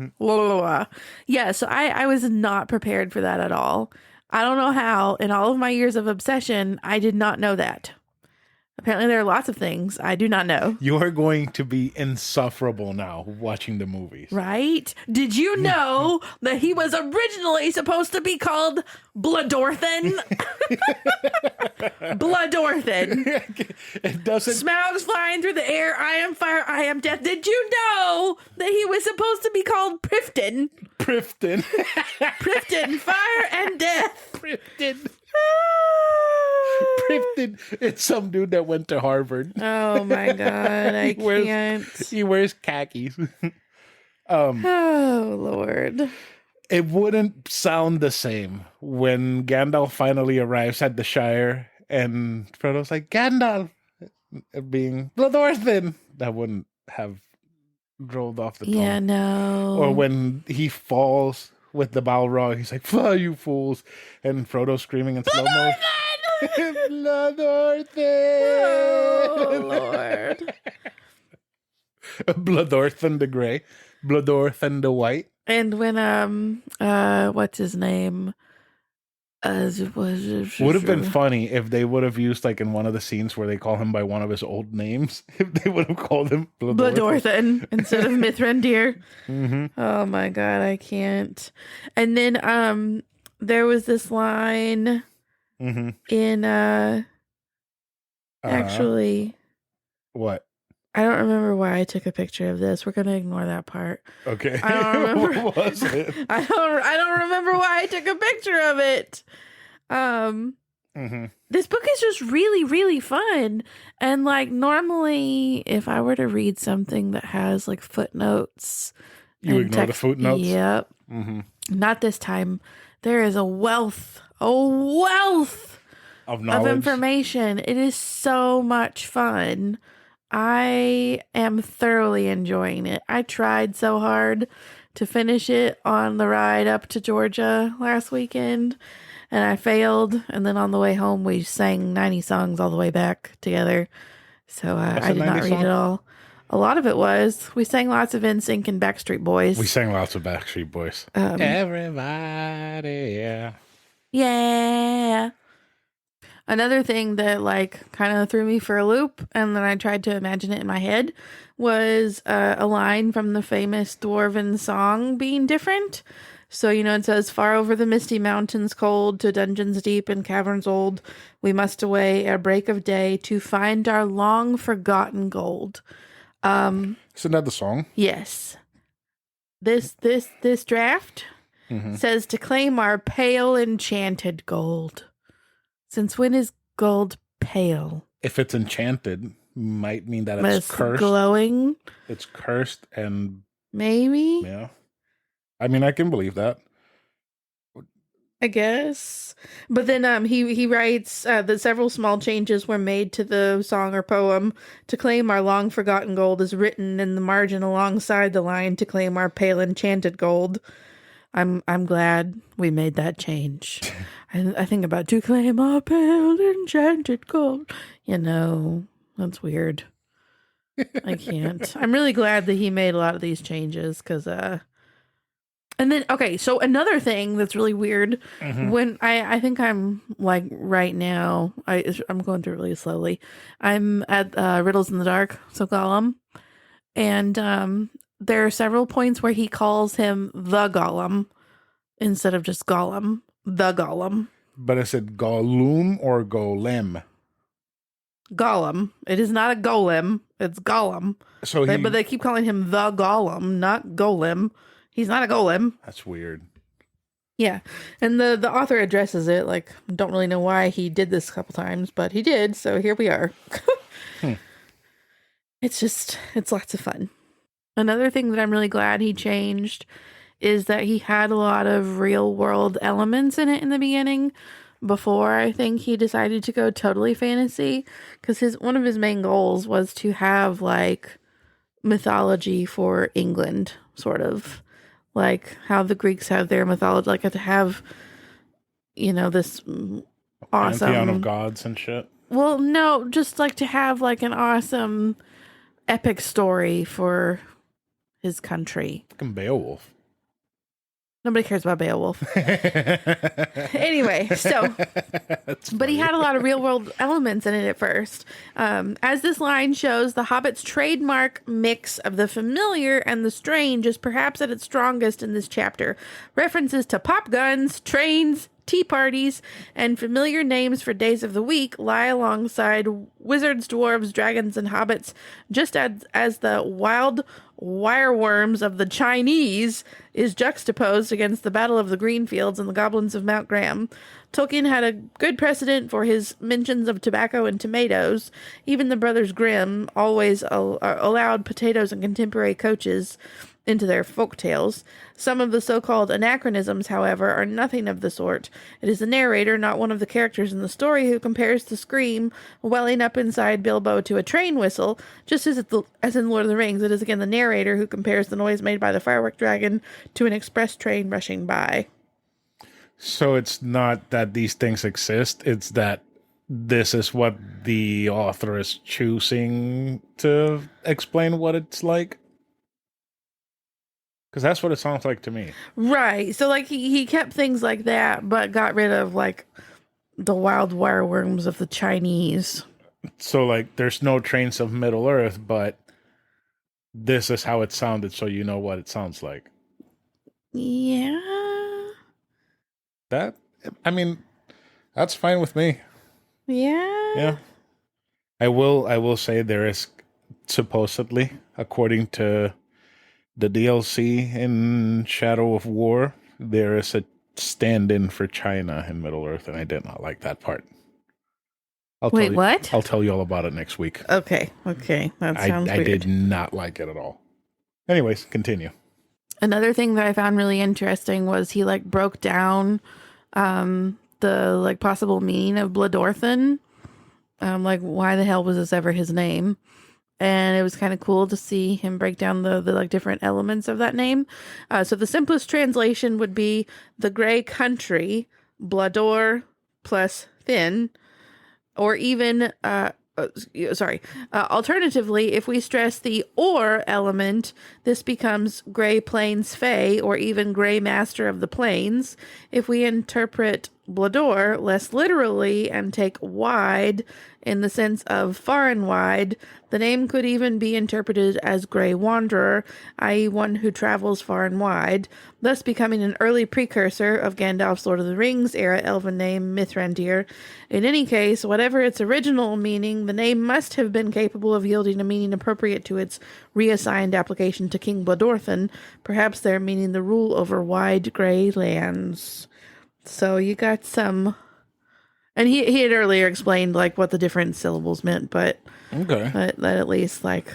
Yeah, so I was not prepared for that at all. I don't know how, in all of my years of obsession, I did not know that. Apparently there are lots of things I do not know. You are going to be insufferable now watching the movies. Right? Did you know that he was originally supposed to be called Bloodorthin? Bloodorthin. It doesn't. Smaug's flying through the air. I am fire. I am death. Did you know that he was supposed to be called Prifton? Prifton. Prifton, fire and death. Prifton. Prifton. It's some dude that went to Harvard. Oh my god, I can't. He wears khakis. Oh Lord. It wouldn't sound the same when Gandalf finally arrives at the Shire and Frodo's like, Gandalf, being Bloodorthin. That wouldn't have rolled off the tongue. Yeah, no. Or when he falls with the Balrog, he's like, "Fly, you fools!" And Frodo screaming in slow mo. Bloodorthin! Oh Lord. Bloodorthin the Grey, Bloodorthin the White. And when what's his name? Would have been funny if they would have used, like, in one of the scenes where they call him by one of his old names, if they would have called him Bledorthan instead of Mithrandir. Mm-hmm. Oh my god, I can't. And then there was this line Mm-hmm. in actually What? I don't remember why I took a picture of this. We're gonna ignore that part. Okay. I don't remember. What was it? I don't remember why I took a picture of it. Mm-hmm. This book is just really, really fun. And like normally if I were to read something that has like footnotes, You and ignore the footnotes? Yep. Mm-hmm. Not this time. There is a wealth Of of knowledge. information. It is so much fun. I am thoroughly enjoying it. I tried so hard to finish it on the ride up to Georgia last weekend, and I failed. And then on the way home, we sang 90 songs all the way back together. So I did not read it all. A lot of it was. We sang lots of NSYNC and Backstreet Boys. We sang lots of Backstreet Boys. Everybody, yeah. Yeah. Another thing that like kind of threw me for a loop, and then I tried to imagine it in my head, was a line from the famous dwarven song being different. So, you know, it says, "Far over the misty mountains cold, to dungeons deep and caverns old, we must away ere break of day to find our long forgotten gold." Isn't that the song? Yes. This draft says to claim our pale enchanted gold. Since when is gold pale? If it's enchanted, might mean that it's cursed. Glowing? It's cursed and... Maybe? Yeah. I mean, I can believe that. I guess. But then he writes that several small changes were made to the song or poem. To claim our long forgotten gold is written in the margin alongside the line to claim our pale enchanted gold. I'm glad we made that change. I think about to claim our pale enchanted gold. You know, that's weird. I can't. I'm really glad that he made a lot of these changes because and then, okay, so another thing that's really weird, when I think I'm like right now, I'm going through it really slowly. I'm at Riddles in the Dark, so Gollum, and there are several points where he calls him the Gollum instead of just Gollum, the Gollum. But is it Gollum or Golem? Gollum. It is not a golem. It's Gollum. So but they keep calling him the Gollum, not Golem. He's not a golem. That's weird. Yeah. And the author addresses it. Like, don't really know why he did this a couple times, but he did. So here we are. It's lots of fun. Another thing that I'm really glad he changed is that he had a lot of real world elements in it in the beginning before I think he decided to go totally fantasy. Because one of his main goals was to have like mythology for England, sort of. Like how the Greeks have their mythology, like to have, you know, this awesome pantheon of gods and shit. Well, no, just like to have like an awesome epic story for his country. Fucking Beowulf. Nobody cares about Beowulf. Anyway, but he had a lot of real world elements in it at first. As this line shows, the Hobbit's trademark mix of the familiar and the strange is perhaps at its strongest in this chapter. References to pop guns, trains, tea parties, and familiar names for days of the week lie alongside wizards, dwarves, dragons, and hobbits, just as the wild wireworms of the Chinese is juxtaposed against the Battle of the Greenfields and the goblins of Mount Graham. Tolkien had a good precedent for his mentions of tobacco and tomatoes. Even the Brothers Grimm always allowed potatoes and contemporary coaches into their folk tales. Some of the so-called anachronisms, however, are nothing of the sort. It is the narrator, not one of the characters in the story, who compares the scream welling up inside Bilbo to a train whistle, just as in Lord of the Rings. It is again the narrator who compares the noise made by the firework dragon to an express train rushing by. So it's not that these things exist, it's that this is what the author is choosing to explain what it's like? Because that's what it sounds like to me. Right. So like he kept things like that, but got rid of like the wild wireworms of the Chinese. So like there's no trains of Middle Earth, but this is how it sounded, so you know what it sounds like. Yeah. That, I mean, that's fine with me. Yeah. Yeah. I will say there is supposedly, according to the DLC in Shadow of War, there is a stand-in for China in Middle Earth, and I did not like that part. Wait, what? I'll tell you all about it next week. Okay. That sounds I weird. did not like it at all. Anyways, continue. Another thing that I found really interesting was he like broke down the like possible meaning of Bloodorphan. Like why the hell was this ever his name? And it was kind of cool to see him break down the like different elements of that name. So the simplest translation would be the gray country, Blador plus thin, or even alternatively, if we stress the or element, this becomes Gray Plains Fey, or even Gray Master of the Plains. If we interpret Blador less literally and take wide in the sense of far and wide, the name could even be interpreted as Gray Wanderer, i.e. one who travels far and wide, thus becoming an early precursor of Gandalf's Lord of the Rings era elven name Mithrandir. In any case, whatever its original meaning, the name must have been capable of yielding a meaning appropriate to its reassigned application to King Bladorphan, perhaps there meaning the rule over wide gray lands. So you got some... And he had earlier explained like what the different syllables meant, but that at least like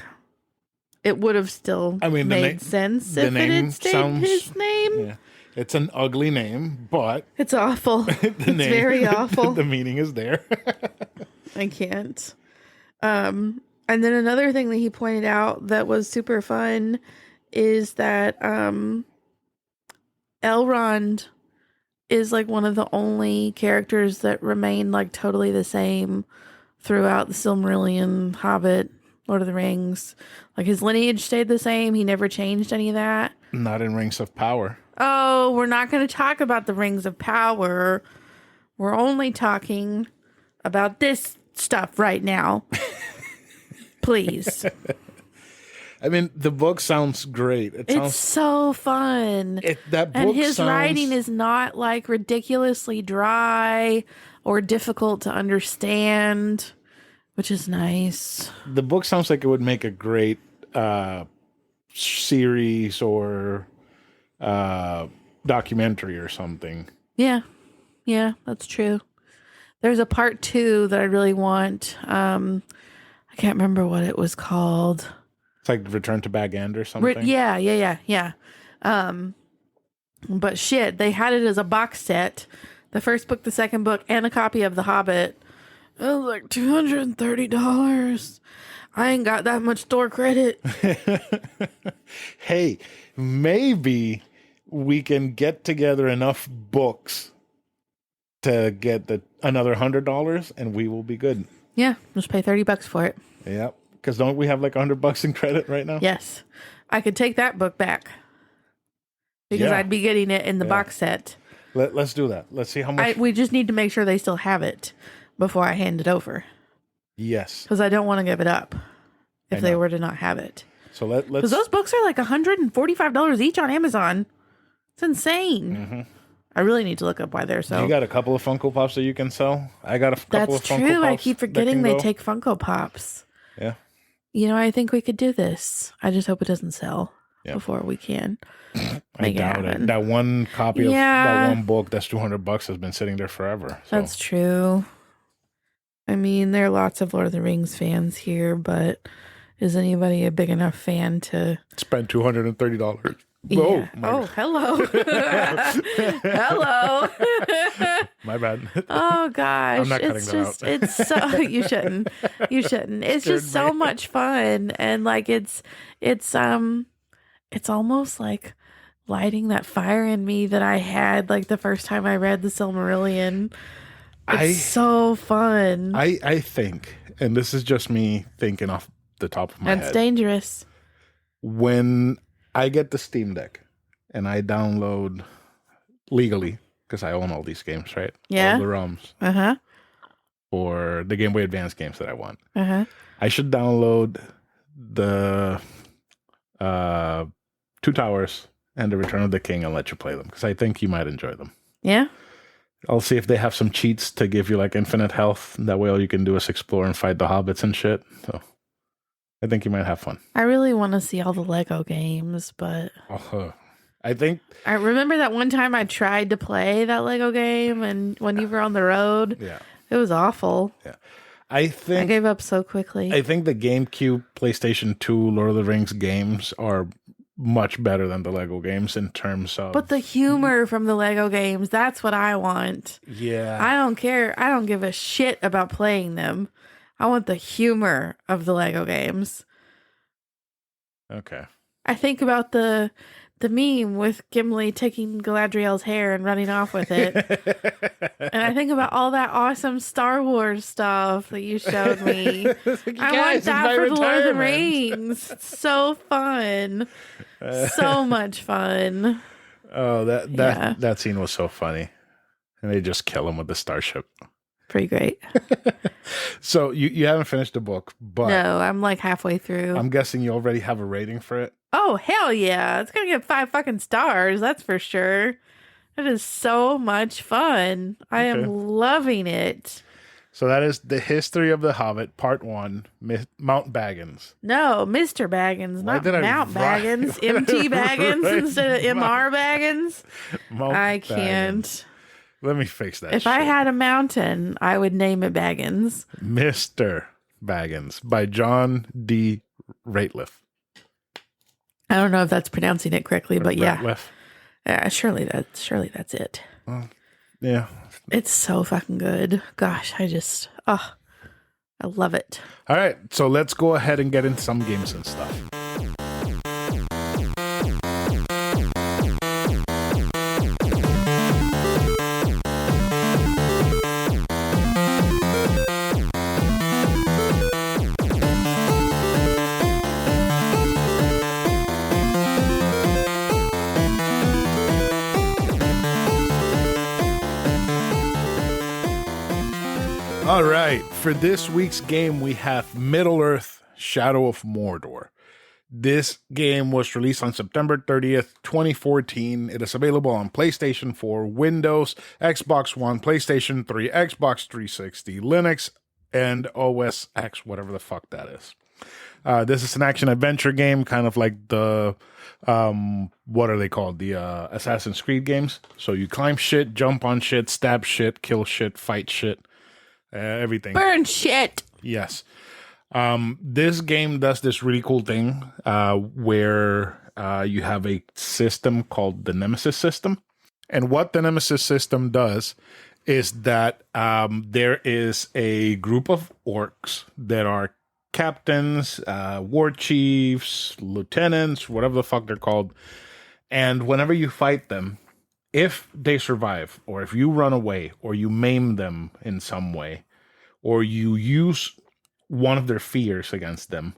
it would have still made sense if it had stayed his name. Yeah. It's an ugly name, but it's awful. It's very awful. The meaning is there. I can't. And then another thing that he pointed out that was super fun is that Elrond is like one of the only characters that remain like totally the same throughout the Silmarillion, Hobbit, Lord of the Rings. Like his lineage stayed the same. He never changed any of that. Not in Rings of Power. Oh, we're not going to talk about the Rings of Power. We're only talking about this stuff right now. Please. I mean, the book sounds great. It's so fun. And his writing is not like ridiculously dry or difficult to understand, which is nice. The book sounds like it would make a great series or documentary or something. Yeah, that's true. There's a part 2 that I really want. I can't remember what it was called. It's like Return to Baggins or something. Yeah. But shit, they had it as a box set. The first book, the second book, and a copy of The Hobbit. It was like $230. I ain't got that much store credit. Hey, maybe we can get together enough books to get another $100 and we will be good. Yeah, just pay $30 for it. Yep. Because don't we have like $100 in credit right now? Yes. I could take that book back. Because I'd be getting it in the box set. Let's do that. Let's see how much. We just need to make sure they still have it before I hand it over. Yes. Because I don't want to give it up if they were to not have it. So let's. Because those books are like $145 each on Amazon. It's insane. Mm-hmm. I really need to look up why they're so. You got a couple of Funko Pops that you can sell? I got a couple of Funko Pops. That's true. I keep forgetting they take Funko Pops. Yeah. You know, I think we could do this. I just hope it doesn't sell before we can. I doubt it. That one copy of that one book that's $200 has been sitting there forever. So. That's true. I mean, there are lots of Lord of the Rings fans here, but is anybody a big enough fan to spend $230? Yeah. Oh, hello. Hello. My bad. Oh gosh. I'm not cutting that out. It's so you shouldn't. You shouldn't. It's just so much fun. And like it's almost like lighting that fire in me that I had like the first time I read the Silmarillion. It's so fun. I think, and this is just me thinking off the top of my head. That's dangerous. When I get the Steam Deck, and I download legally, because I own all these games, right? Yeah. All the ROMs Uh-huh. for the Game Boy Advance games that I want. Uh-huh. I should download the Two Towers and the Return of the King and let you play them, because I think you might enjoy them. Yeah. I'll see if they have some cheats to give you like infinite health. That way all you can do is explore and fight the hobbits and shit. So I think you might have fun. I really want to see all the Lego games, but I think I remember that one time I tried to play that Lego game, and when you were on the road, it was awful. Yeah. I gave up so quickly. I think the GameCube, PlayStation 2, Lord of the Rings games are much better than the Lego games in terms of... But the humor from the Lego games, that's what I want. Yeah. I don't care. I don't give a shit about playing them. I want the humor of the Lego games. Okay. I think about the meme with Gimli taking Galadriel's hair and running off with it. And I think about all that awesome Star Wars stuff that you showed me. I want that for the Lord of the Rings. It's so fun. So much fun. Oh, that scene was so funny. And they just kill him with the starship. Pretty great. So you haven't finished the book, but... No, I'm like halfway through. I'm guessing you already have a rating for it. Oh, hell yeah. It's going to get 5 fucking stars. That's for sure. It is so much fun. I am loving it. So that is The History of the Hobbit, Part 1, Mount Baggins. No, Mr. Baggins, not Mount Baggins. MT Baggins instead of MR Baggins. I can't. Baggins. Let me fix that. If I had a mountain, I would name it Baggins. Mr. Baggins by John D. Rateliff. I don't know if that's pronouncing it correctly, but Ratliff. Yeah, surely that's it. Yeah. It's so fucking good. Gosh, I love it. All right, so let's go ahead and get into some games and stuff. All right, for this week's game, we have Middle-earth: Shadow of Mordor. This game was released on September 30th, 2014. It is available on PlayStation 4, Windows, Xbox One, PlayStation 3, Xbox 360, Linux, and OS X, whatever the fuck that is. This is an action-adventure game, kind of like the, what are they called? The Assassin's Creed games. So you climb shit, jump on shit, stab shit, kill shit, fight shit. Everything. Burn shit. Yes. This game does this really cool thing where you have a system called the Nemesis system. And what the Nemesis system does is that there is a group of orcs that are captains, war chiefs, lieutenants, whatever the fuck they're called. And whenever you fight them, if they survive, or if you run away, or you maim them in some way, or you use one of their fears against them,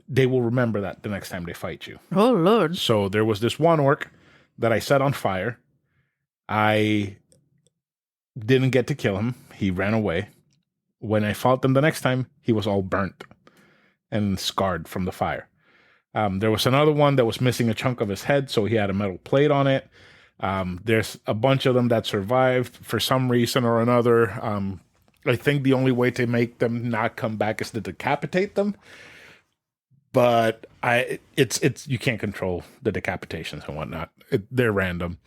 they will remember that the next time they fight you. Oh, Lord. So there was this one orc that I set on fire. I didn't get to kill him. He ran away. When I fought them the next time, he was all burnt and scarred from the fire. There was another one that was missing a chunk of his head, so he had a metal plate on it. There's a bunch of them that survived for some reason or another. I think the only way to make them not come back is to decapitate them. But it's you can't control the decapitations and whatnot. They're random.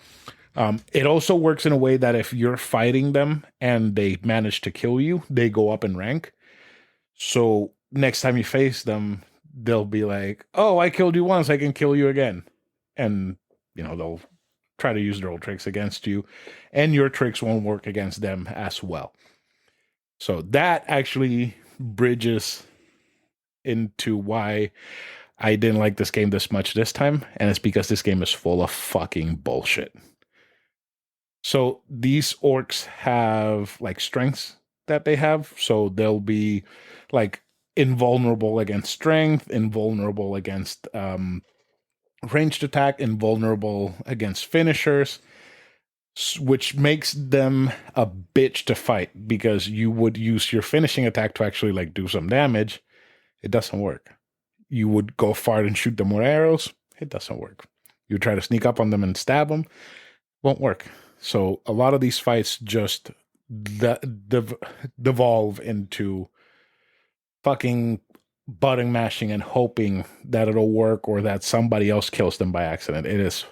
It also works in a way that if you're fighting them and they manage to kill you, they go up in rank. So next time you face them, they'll be like, "Oh, I killed you once, I can kill you again," and they'll try to use their old tricks against you, and your tricks won't work against them as well. So that actually bridges into why I didn't like this game this much this time, and it's because this game is full of fucking bullshit. So these orcs have like strengths that they have, so they'll be like invulnerable against strength, invulnerable against ranged attack, invulnerable against finishers, which makes them a bitch to fight because you would use your finishing attack to actually like do some damage. It doesn't work. You would go far and shoot them with arrows. It doesn't work. You try to sneak up on them and stab them. Won't work. So a lot of these fights just devolve into fucking button mashing and hoping that it'll work or that somebody else kills them by accident. It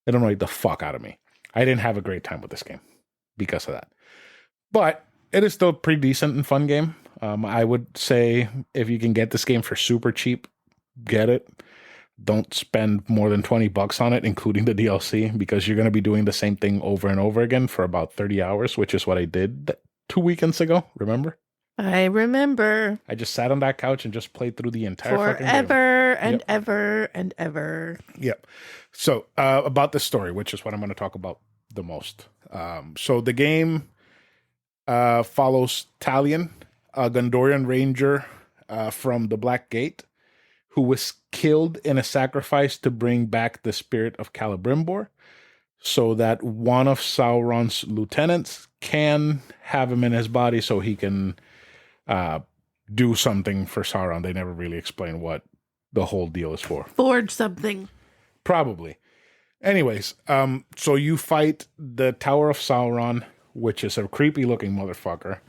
annoyed the fuck out of me. I didn't have a great time with this game because of that. But it is still a pretty decent and fun game. I would say if you can get this game for super cheap, get it. Don't spend more than $20 on it, including the DLC, because you're going to be doing the same thing over and over again for about 30 hours, which is what I did 2 weekends ago. Remember? I remember. I just sat on that couch and just played through the entire fucking game. Forever and ever and ever. Yep. So about the story, which is what I'm going to talk about the most. So the game follows Talion, a Gondorian ranger from the Black Gate, who was killed in a sacrifice to bring back the spirit of Celebrimbor, so that one of Sauron's lieutenants can have him in his body so he can do something for Sauron. They never really explain what the whole deal is for. Forge something. Probably. Anyways, so you fight the Tower of Sauron, which is a creepy looking motherfucker.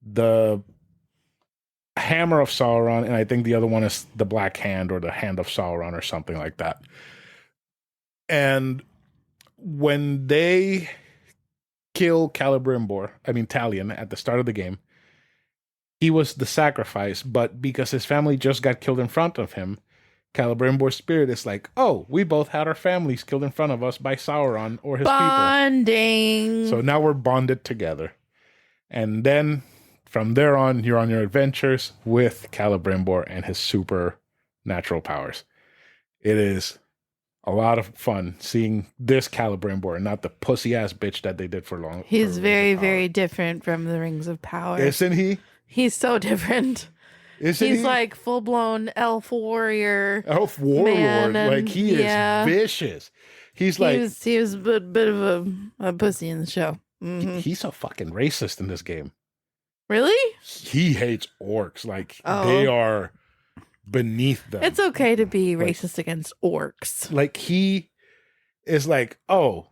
The Hammer of Sauron, and I think the other one is the Black Hand or the Hand of Sauron or something like that. And when they kill Talion at the start of the game, he was the sacrifice, but because his family just got killed in front of him, Celebrimbor's spirit is like, oh, we both had our families killed in front of us by Sauron or his Bonding. people. So now we're bonded together. And then from there on, you're on your adventures with Celebrimbor and his supernatural powers. It is a lot of fun seeing this Celebrimbor and not the pussy-ass bitch that they did for long. He's very, very different from the Rings of Power. Isn't he? He's so different. He's like full-blown elf warrior. Elf warlord. Like, he is vicious. He was a bit of a pussy in the show. Mm-hmm. He's a fucking racist in this game. Really? He hates orcs. Like, they are beneath them. It's okay to be racist against orcs. Like, he is like, oh,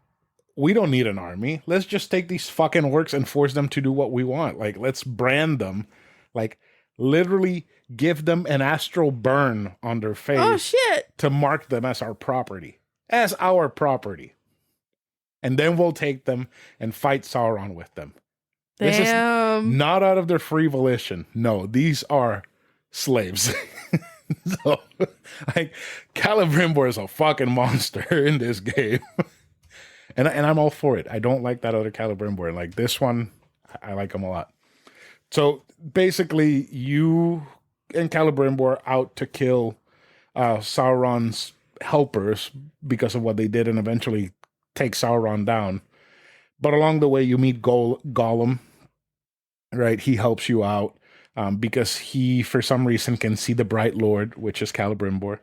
we don't need an army. Let's just take these fucking orcs and force them to do what we want. Like, let's brand them. Like, literally give them an astral burn on their face. Oh, shit. To mark them as our property. As our property. And then we'll take them and fight Sauron with them. Damn. This is not out of their free volition. No, these are slaves. So, like, Celebrimbor is a fucking monster in this game. and I'm all for it. I don't like that other Celebrimbor. Like, this one, I like him a lot. So, basically, you and Celebrimbor are out to kill Sauron's helpers because of what they did and eventually take Sauron down. But along the way, you meet Gollum, right? He helps you out because he, for some reason, can see the Bright Lord, which is Celebrimbor.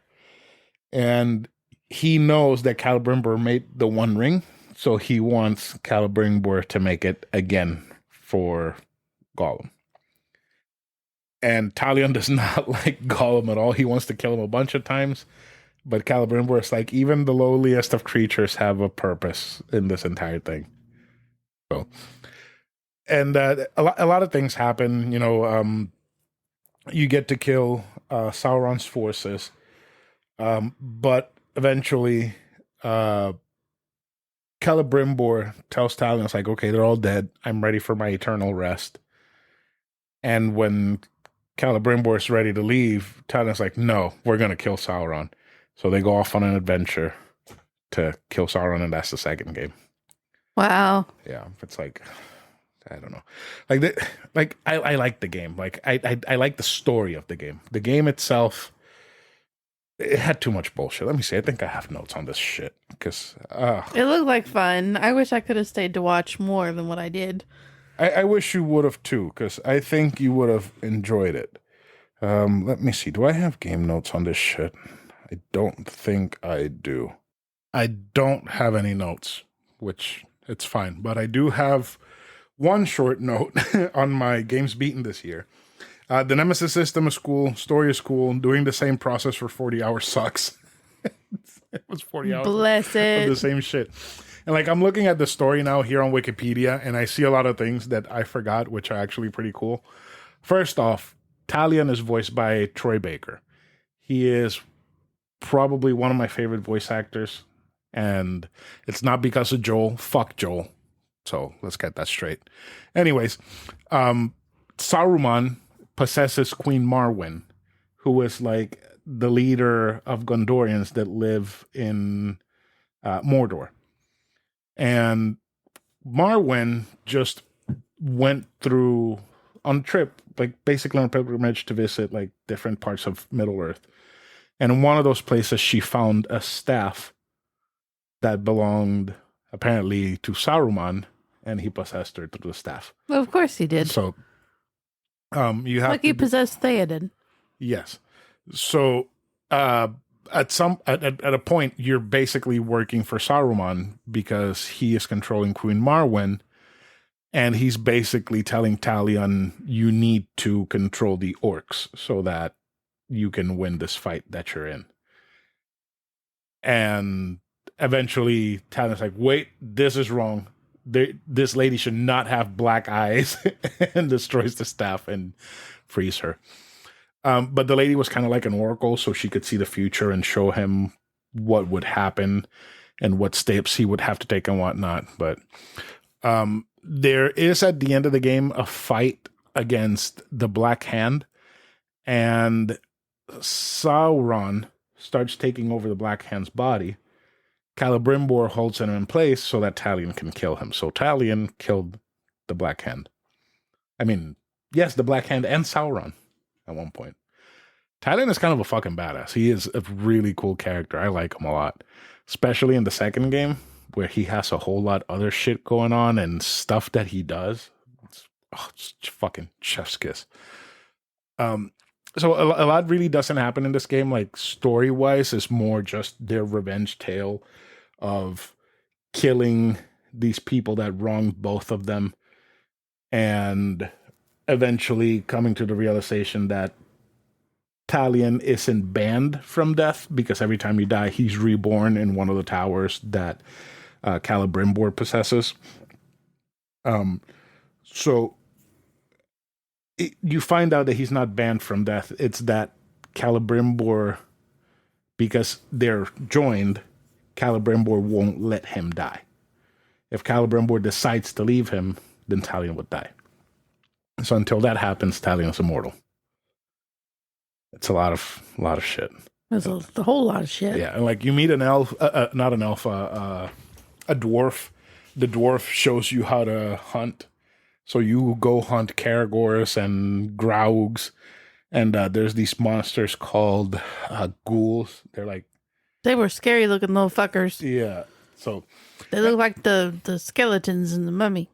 And he knows that Celebrimbor made the One Ring, so he wants Celebrimbor to make it again for Gollum. And Talion does not like Gollum at all. He wants to kill him a bunch of times. But Celebrimbor is like, even the lowliest of creatures have a purpose in this entire thing. So, and a lot of things happen. You know, you get to kill Sauron's forces, but eventually, Celebrimbor tells Talion, it's like, okay, they're all dead. I'm ready for my eternal rest. And when Celebrimbor is ready to leave, Talion's like, no, we're gonna kill Sauron. So they go off on an adventure to kill Sauron, and that's the second game. Wow. Yeah, it's like, I don't know. I like the game. Like, I like the story of the game. The game itself, it had too much bullshit. Let me see. I think I have notes on this shit because it looked like fun. I wish I could have stayed to watch more than what I did. I wish you would have too, because I think you would have enjoyed it. Let me see. Do I have game notes on this shit? I don't think I do. I don't have any notes, which it's fine. But I do have one short note on my games beaten this year. The Nemesis system is cool. Story is cool. Doing the same process for 40 hours sucks. It was 40 hours Bless of it. the same shit. And like, I'm looking at the story now here on Wikipedia, and I see a lot of things that I forgot, which are actually pretty cool. First off, Talion is voiced by Troy Baker. He is probably one of my favorite voice actors, and it's not because of Joel. Fuck Joel. So let's get that straight. Anyways, Saruman possesses Queen Marwen, who is like the leader of Gondorians that live in Mordor. And Marwen just went through on a trip, like basically on a pilgrimage to visit like different parts of Middle Earth. And in one of those places, she found a staff that belonged apparently to Saruman, and he possessed her through the staff. Well, of course he did. So, you have like he possessed Theoden. Yes. So, at a point, you're basically working for Saruman because he is controlling Queen Marwen, and he's basically telling Talion, you need to control the orcs so that you can win this fight that you're in. And eventually, Talion's like, wait, this is wrong. This lady should not have black eyes, and destroys the staff and frees her. But the lady was kind of like an oracle, so she could see the future and show him what would happen and what steps he would have to take and whatnot. But there is, at the end of the game, a fight against the Black Hand, and Sauron starts taking over the Black Hand's body. Celebrimbor holds him in place so that Talion can kill him. So Talion killed the Black Hand. I mean, yes, the Black Hand and Sauron at one point. Talion is kind of a fucking badass. He is a really cool character. I like him a lot. Especially in the second game, where he has a whole lot other shit going on and stuff that he does. It's fucking chef's kiss. So a lot really doesn't happen in this game. Like, story-wise, it's more just their revenge tale of killing these people that wronged both of them, and eventually coming to the realization that Talion isn't banned from death, because every time you die, he's reborn in one of the towers that Celebrimbor possesses. So you find out that he's not banned from death. It's that Celebrimbor, because they're joined, Celebrimbor won't let him die. If Celebrimbor decides to leave him, then Talion would die. So until that happens, Talion's immortal. It's a lot of shit. There's a whole lot of shit. Yeah, and like you meet an elf, not an elf, a dwarf. The dwarf shows you how to hunt. So you go hunt Karagors and Graugs, and there's these monsters called ghouls. They were scary looking little fuckers. Yeah. So they look like the skeletons in the Mummy.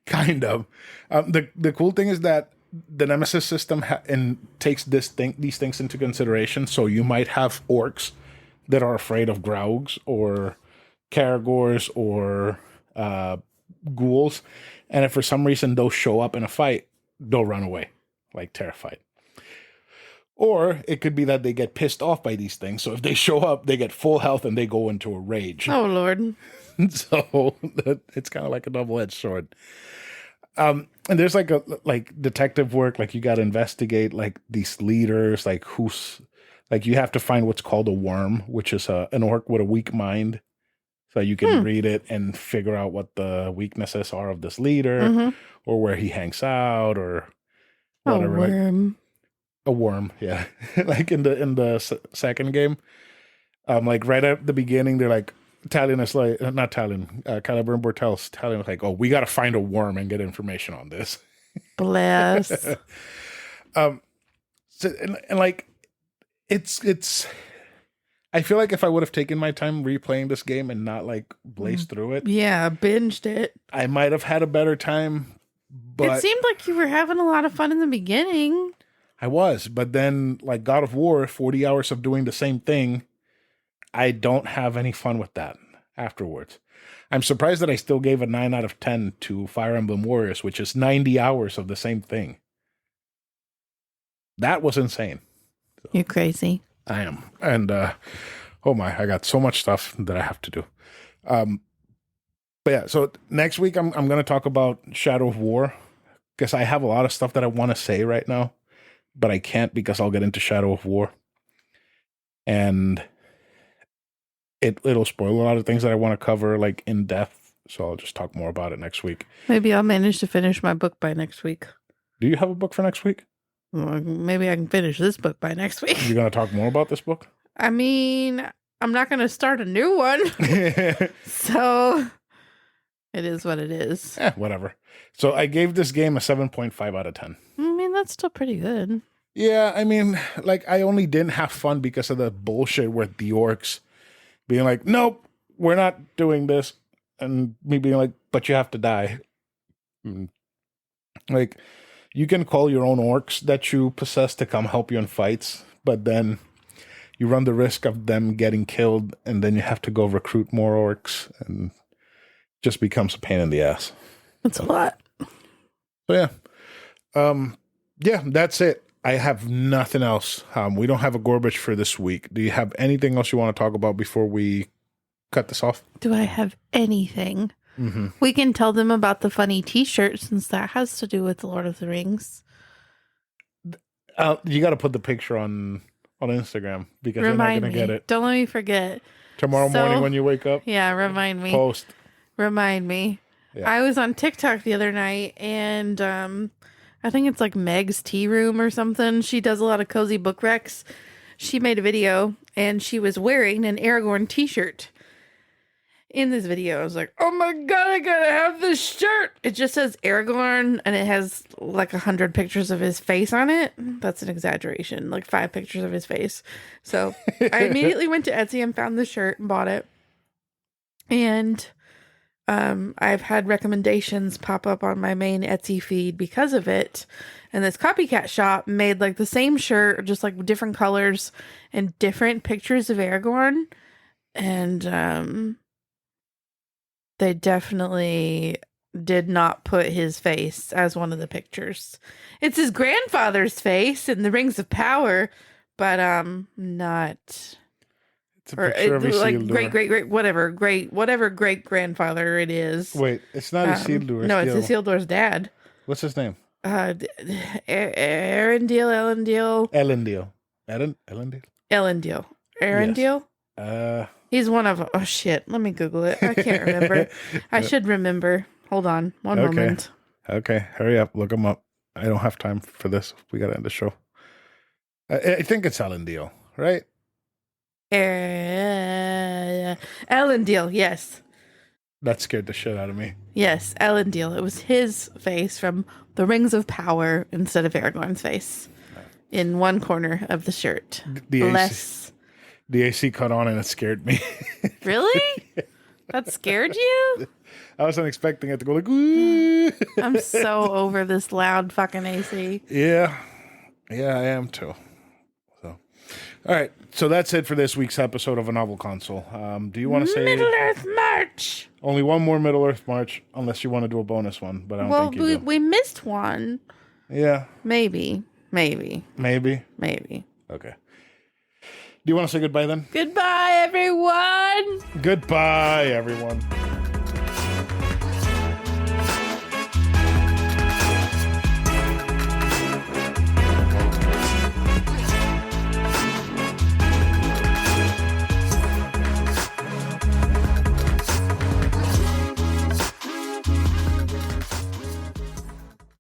Kind of. The cool thing is that the Nemesis system takes these things into consideration. So you might have orcs that are afraid of Graugs or Karagors or ghouls, and if for some reason those show up in a fight, they'll run away, like terrified. Or it could be that they get pissed off by these things. So if they show up, they get full health and they go into a rage. Oh, Lord. So it's kind of like a double-edged sword. And there's like detective work, like you got to investigate like these leaders, like you have to find what's called a worm, which is an orc with a weak mind. So you can read it and figure out what the weaknesses are of this leader, or where he hangs out, or whatever. A worm. A worm, yeah. Like in the second game, like right at the beginning, they're like, Talion is like, not Talion, Celebrimbor tells Talion, like, oh, we got to find a worm and get information on this. Bless. So, and like, it's. I feel like if I would have taken my time replaying this game and not like blazed through it, yeah, binged it, I might have had a better time. But it seemed like you were having a lot of fun in the beginning. I was, but then like God of War, 40 hours of doing the same thing, I don't have any fun with that afterwards. I'm surprised that I still gave a 9 out of 10 to Fire Emblem Warriors, which is 90 hours of the same thing. That was insane. You're crazy. I am. And oh my, I got so much stuff that I have to do. But yeah, so next week I'm going to talk about Shadow of War, because I have a lot of stuff that I want to say right now, but I can't because I'll get into Shadow of War. And it'll spoil a lot of things that I want to cover like in depth. So I'll just talk more about it next week. Maybe I'll manage to finish my book by next week. Do you have a book for next week? Well, maybe I can finish this book by next week. You're going to talk more about this book? I mean, I'm not going to start a new one. So it is what it is. Whatever. So I gave this game a 7.5 out of 10. I mean, that's still pretty good. Yeah, I mean, like, I only didn't have fun because of the bullshit with the orcs being like, nope, we're not doing this. And me being like, but you have to die. Like, you can call your own orcs that you possess to come help you in fights, but then you run the risk of them getting killed, and then you have to go recruit more orcs, and it just becomes a pain in the ass. That's a lot. So yeah, that's it. I have nothing else. We don't have a Gorbage for this week. Do you have anything else you want to talk about before we cut this off? Do I have anything? Mm-hmm. We can tell them about the funny t-shirt, since that has to do with Lord of the Rings. You got to put the picture on Instagram because Remind they're not going to me. get it. Don't let me forget. Tomorrow morning when you wake up? Yeah, remind me. Post. Remind me. Yeah. I was on TikTok the other night, and I think it's like Meg's Tea Room or something. She does a lot of cozy book recs. She made a video, and she was wearing an Aragorn t-shirt. In this video, I was like, oh my god, I gotta have this shirt. It just says Aragorn, and it has like 100 pictures of his face on it. That's an exaggeration, like 5 pictures of his face. So I immediately went to Etsy and found the shirt and bought it. And I've had recommendations pop up on my main Etsy feed because of it. And this copycat shop made like the same shirt, just like different colors and different pictures of Aragorn. And they definitely did not put his face as one of the pictures. It's his grandfather's face in the Rings of Power, but not. It's a picture of like Isildur. whatever great grandfather it is. Wait, it's not Isildur. No, it's Isildur's dad. What's his name? Elendil. Elendil. He's one of... Oh, shit. Let me Google it. I can't remember. I should remember. Hold on. One moment. Okay. Hurry up. Look him up. I don't have time for this. We got to end the show. I think it's Elendil, right? Elendil, yes. That scared the shit out of me. Yes, Elendil. It was his face from the Rings of Power instead of Aragorn's face in one corner of the shirt. The AC cut on and it scared me. Really? That scared you? I wasn't expecting it to go like, ooh. I'm so over this loud fucking AC. Yeah, I am too. So, all right. So that's it for this week's episode of A Novel Console. Do you want to say Middle-earth March? Only one more Middle-earth March, unless you want to do a bonus one, but I don't think you do. We missed one. Yeah. Maybe. Okay. Do you want to say goodbye then? Goodbye, everyone. Goodbye, everyone.